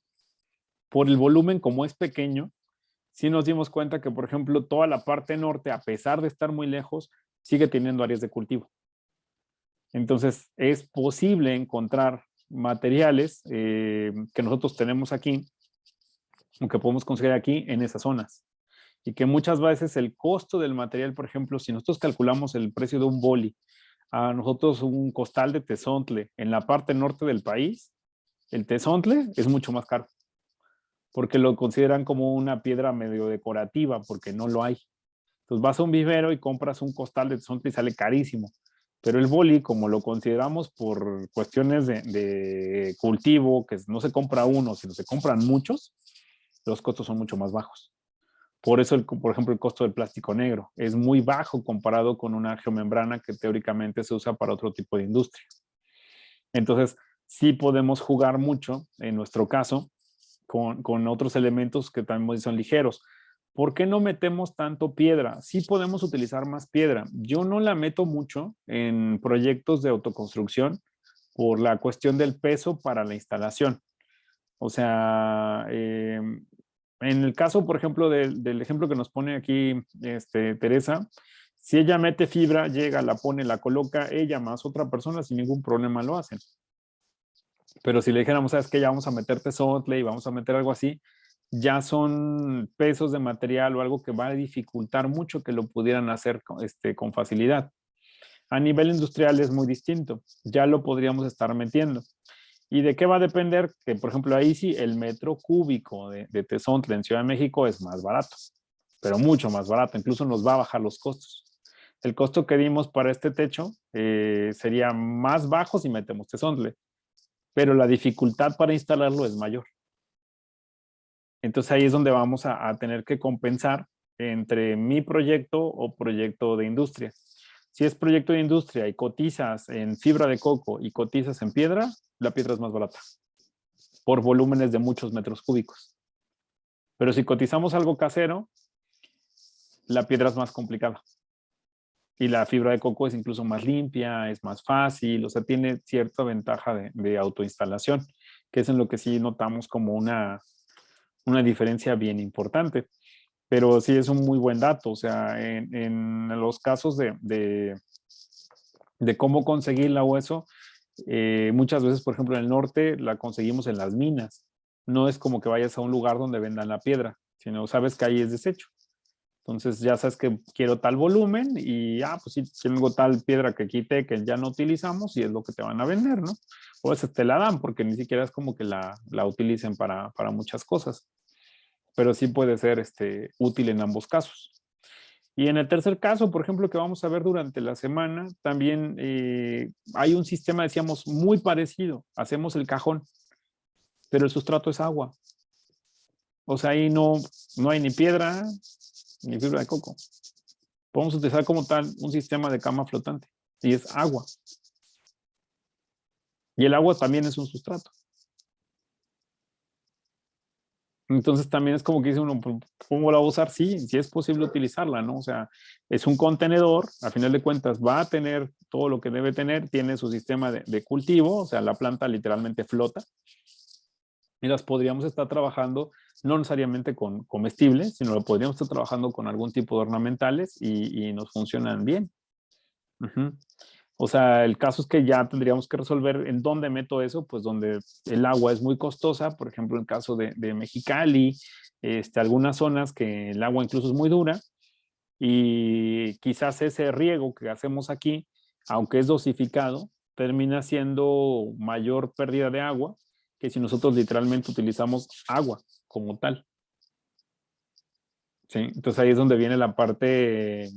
por el volumen como es pequeño, sí nos dimos cuenta que, por ejemplo, toda la parte norte, a pesar de estar muy lejos, sigue teniendo áreas de cultivo. Entonces, es posible encontrar materiales que nosotros tenemos aquí, o que podemos conseguir aquí en esas zonas. Y que muchas veces el costo del material, por ejemplo, si nosotros calculamos el precio de un boli, a nosotros un costal de tezontle en la parte norte del país, el tezontle es mucho más caro, porque lo consideran como una piedra medio decorativa, porque no lo hay. Entonces vas a un vivero y compras un costal de tezontle y sale carísimo. Pero el boli, como lo consideramos por cuestiones de cultivo, que no se compra uno, sino se compran muchos, los costos son mucho más bajos. Por eso, por ejemplo, el costo del plástico negro es muy bajo comparado con una geomembrana que teóricamente se usa para otro tipo de industria. Entonces, sí podemos jugar mucho, en nuestro caso, con otros elementos que también son ligeros. ¿Por qué no metemos tanto piedra? Sí podemos utilizar más piedra. Yo no la meto mucho en proyectos de autoconstrucción por la cuestión del peso para la instalación. O sea, en el caso, por ejemplo, del ejemplo que nos pone aquí Teresa, si ella mete fibra, llega, la pone, la coloca, ella más otra persona sin ningún problema lo hacen. Pero si le dijéramos, sabes que ya vamos a meter tezontle y vamos a meter algo así, ya son pesos de material o algo que va a dificultar mucho que lo pudieran hacer con facilidad. A nivel industrial es muy distinto, ya lo podríamos estar metiendo. ¿Y de qué va a depender? Que, por ejemplo, ahí sí el metro cúbico de tezontle en Ciudad de México es más barato, pero mucho más barato, incluso nos va a bajar los costos. El costo que dimos para este techo sería más bajo si metemos tezontle, pero la dificultad para instalarlo es mayor. Entonces ahí es donde vamos a tener que compensar entre mi proyecto o proyecto de industria. Si es proyecto de industria y cotizas en fibra de coco y cotizas en piedra, la piedra es más barata por volúmenes de muchos metros cúbicos. Pero si cotizamos algo casero, la piedra es más complicada. Y la fibra de coco es incluso más limpia, es más fácil, o sea, tiene cierta ventaja de autoinstalación, que es en lo que sí notamos como una diferencia bien importante. Pero sí es un muy buen dato, o sea, en los casos de cómo conseguir la hueso, muchas veces, por ejemplo, en el norte la conseguimos en las minas. No es como que vayas a un lugar donde vendan la piedra, sino sabes que ahí es desecho. Entonces ya sabes que quiero tal volumen y, pues sí, tengo tal piedra que quité que ya no utilizamos y es lo que te van a vender, ¿no? O a veces te la dan porque ni siquiera es como que la utilicen para muchas cosas. Pero sí puede ser útil en ambos casos. Y en el tercer caso, por ejemplo, que vamos a ver durante la semana, también hay un sistema, decíamos, muy parecido. Hacemos el cajón, pero el sustrato es agua. O sea, ahí no hay ni piedra ni fibra de coco. Podemos utilizar como tal un sistema de cama flotante y es agua. Y el agua también es un sustrato. Entonces también es como que dice uno, ¿cómo la va a usar? Sí, sí es posible utilizarla, ¿no? O sea, es un contenedor, a final de cuentas va a tener todo lo que debe tener, tiene su sistema de cultivo, o sea, la planta literalmente flota y las podríamos estar trabajando no necesariamente con comestibles, sino lo podríamos estar trabajando con algún tipo de ornamentales y nos funcionan bien. Ujú. O sea, el caso es que ya tendríamos que resolver en dónde meto eso, pues donde el agua es muy costosa, por ejemplo, en el caso de Mexicali, algunas zonas que el agua incluso es muy dura y quizás ese riego que hacemos aquí, aunque es dosificado, termina siendo mayor pérdida de agua que si nosotros literalmente utilizamos agua como tal. ¿Sí? Entonces ahí es donde viene la parte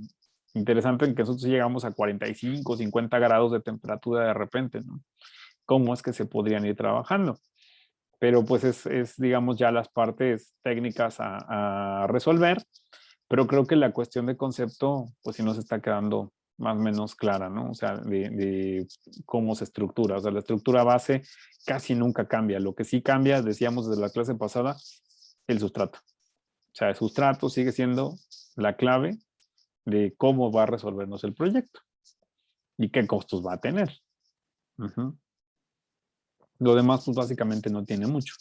interesante en que nosotros llegamos a 45, 50 grados de temperatura de repente, ¿no? ¿Cómo es que se podrían ir trabajando? Pero pues digamos, ya las partes técnicas a resolver, pero creo que la cuestión de concepto, pues sí nos está quedando más o menos clara, ¿no? O sea, de cómo se estructura. O sea, la estructura base casi nunca cambia. Lo que sí cambia, decíamos desde la clase pasada, el sustrato. O sea, el sustrato sigue siendo la clave de cómo va a resolvernos el proyecto y qué costos va a tener. Uh-huh. Lo demás, pues básicamente no tiene mucho.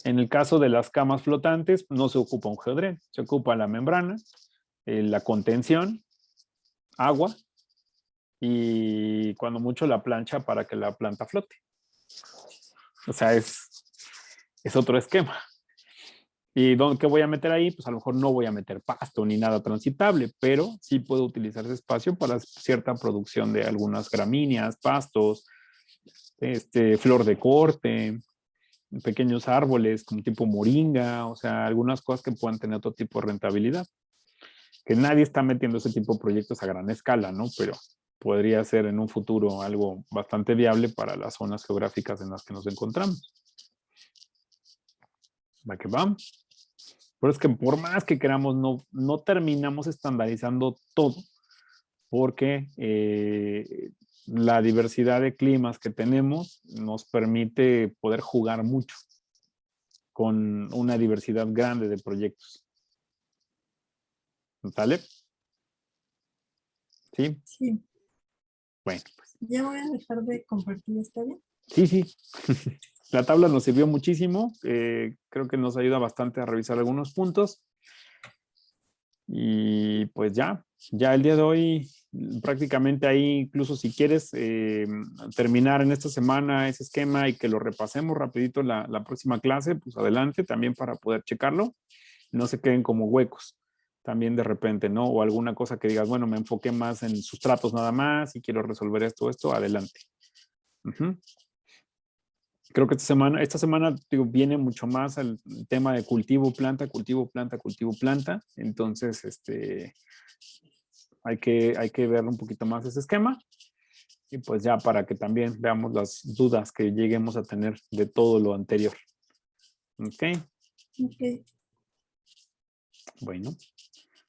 En el caso de las camas flotantes, no se ocupa un geodrén, se ocupa la membrana, la contención, agua y cuando mucho la plancha para que la planta flote. O sea, es otro esquema. ¿Y qué voy a meter ahí? Pues a lo mejor no voy a meter pasto ni nada transitable, pero sí puedo utilizar ese espacio para cierta producción de algunas gramíneas, pastos, flor de corte, pequeños árboles como tipo moringa, o sea, algunas cosas que puedan tener otro tipo de rentabilidad. Que nadie está metiendo ese tipo de proyectos a gran escala, ¿no? Pero podría ser en un futuro algo bastante viable para las zonas geográficas en las que nos encontramos. ¿Va que va? Pero es que por más que queramos, no terminamos estandarizando todo, porque la diversidad de climas que tenemos nos permite poder jugar mucho con una diversidad grande de proyectos. ¿Sale? ¿Sí? Sí. Bueno, pues. Ya voy a dejar de compartir, ¿está bien? Sí, sí. La tabla nos sirvió muchísimo. Creo que nos ayuda bastante a revisar algunos puntos. Y pues ya el día de hoy, prácticamente ahí, incluso si quieres terminar en esta semana ese esquema y que lo repasemos rapidito la próxima clase, pues adelante también para poder checarlo. No se queden como huecos también de repente, ¿no? O alguna cosa que digas, bueno, me enfoqué más en sustratos nada más y quiero resolver esto, adelante. Uh-huh. Creo que esta semana digo, viene mucho más al tema de cultivo, planta, cultivo, planta, cultivo, planta. Entonces, hay que ver un poquito más ese esquema. Y pues ya para que también veamos las dudas que lleguemos a tener de todo lo anterior. ¿Ok? Ok. Bueno,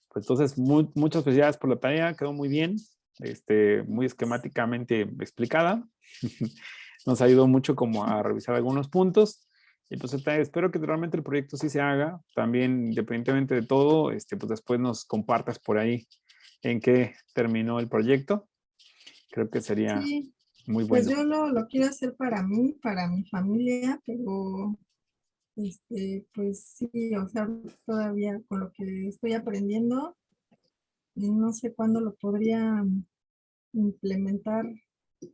pues entonces muchas felicidades por la tarea, quedó muy bien, muy esquemáticamente explicada. Nos ayudó mucho como a revisar algunos puntos. Entonces espero que realmente el proyecto sí se haga. También, independientemente de todo, pues después nos compartas por ahí en qué terminó el proyecto. Creo que sería Sí, muy pues bueno. yo lo quiero hacer para mí, para mi familia, pero pues sí, o sea, todavía con lo que estoy aprendiendo, no sé cuándo lo podría implementar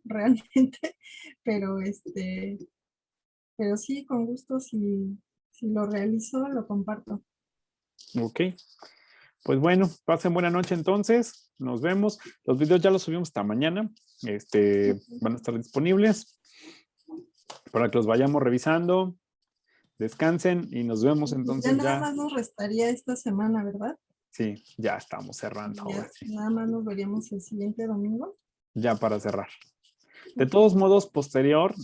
realmente, pero pero sí, con gusto, si lo realizo, lo comparto. Ok. Pues bueno, pasen buena noche entonces. Nos vemos. Los videos ya los subimos hasta mañana. Van a estar disponibles para que los vayamos revisando. Descansen y nos vemos Ya entonces nada ya. más nos restaría esta semana, ¿verdad? Sí, ya estamos cerrando ahora Ya sí. nada más nos veríamos el siguiente domingo. Ya para cerrar. De Ok. todos modos, posterior,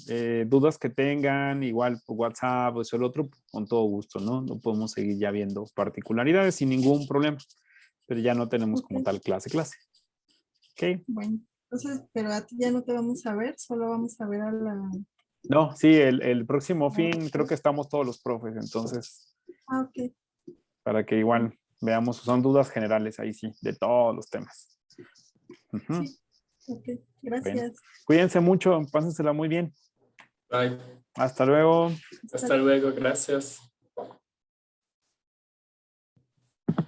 dudas que tengan, igual por WhatsApp o eso el otro, con todo gusto, ¿no? No podemos seguir ya viendo particularidades sin ningún problema, pero ya no tenemos como Ok, tal clase. ¿Ok? bueno. Entonces, pero a ti ya no te vamos a ver, solo vamos a ver a la... No, sí, el próximo la fin creo otra. que estamos todos los profes, entonces Ah, ok. para que igual veamos, son dudas generales ahí sí, de todos los temas. Ujú. Sí. Ok. Bueno, Gracias. cuídense mucho, pásensela muy bien. Bye. Hasta luego. Hasta luego, gracias.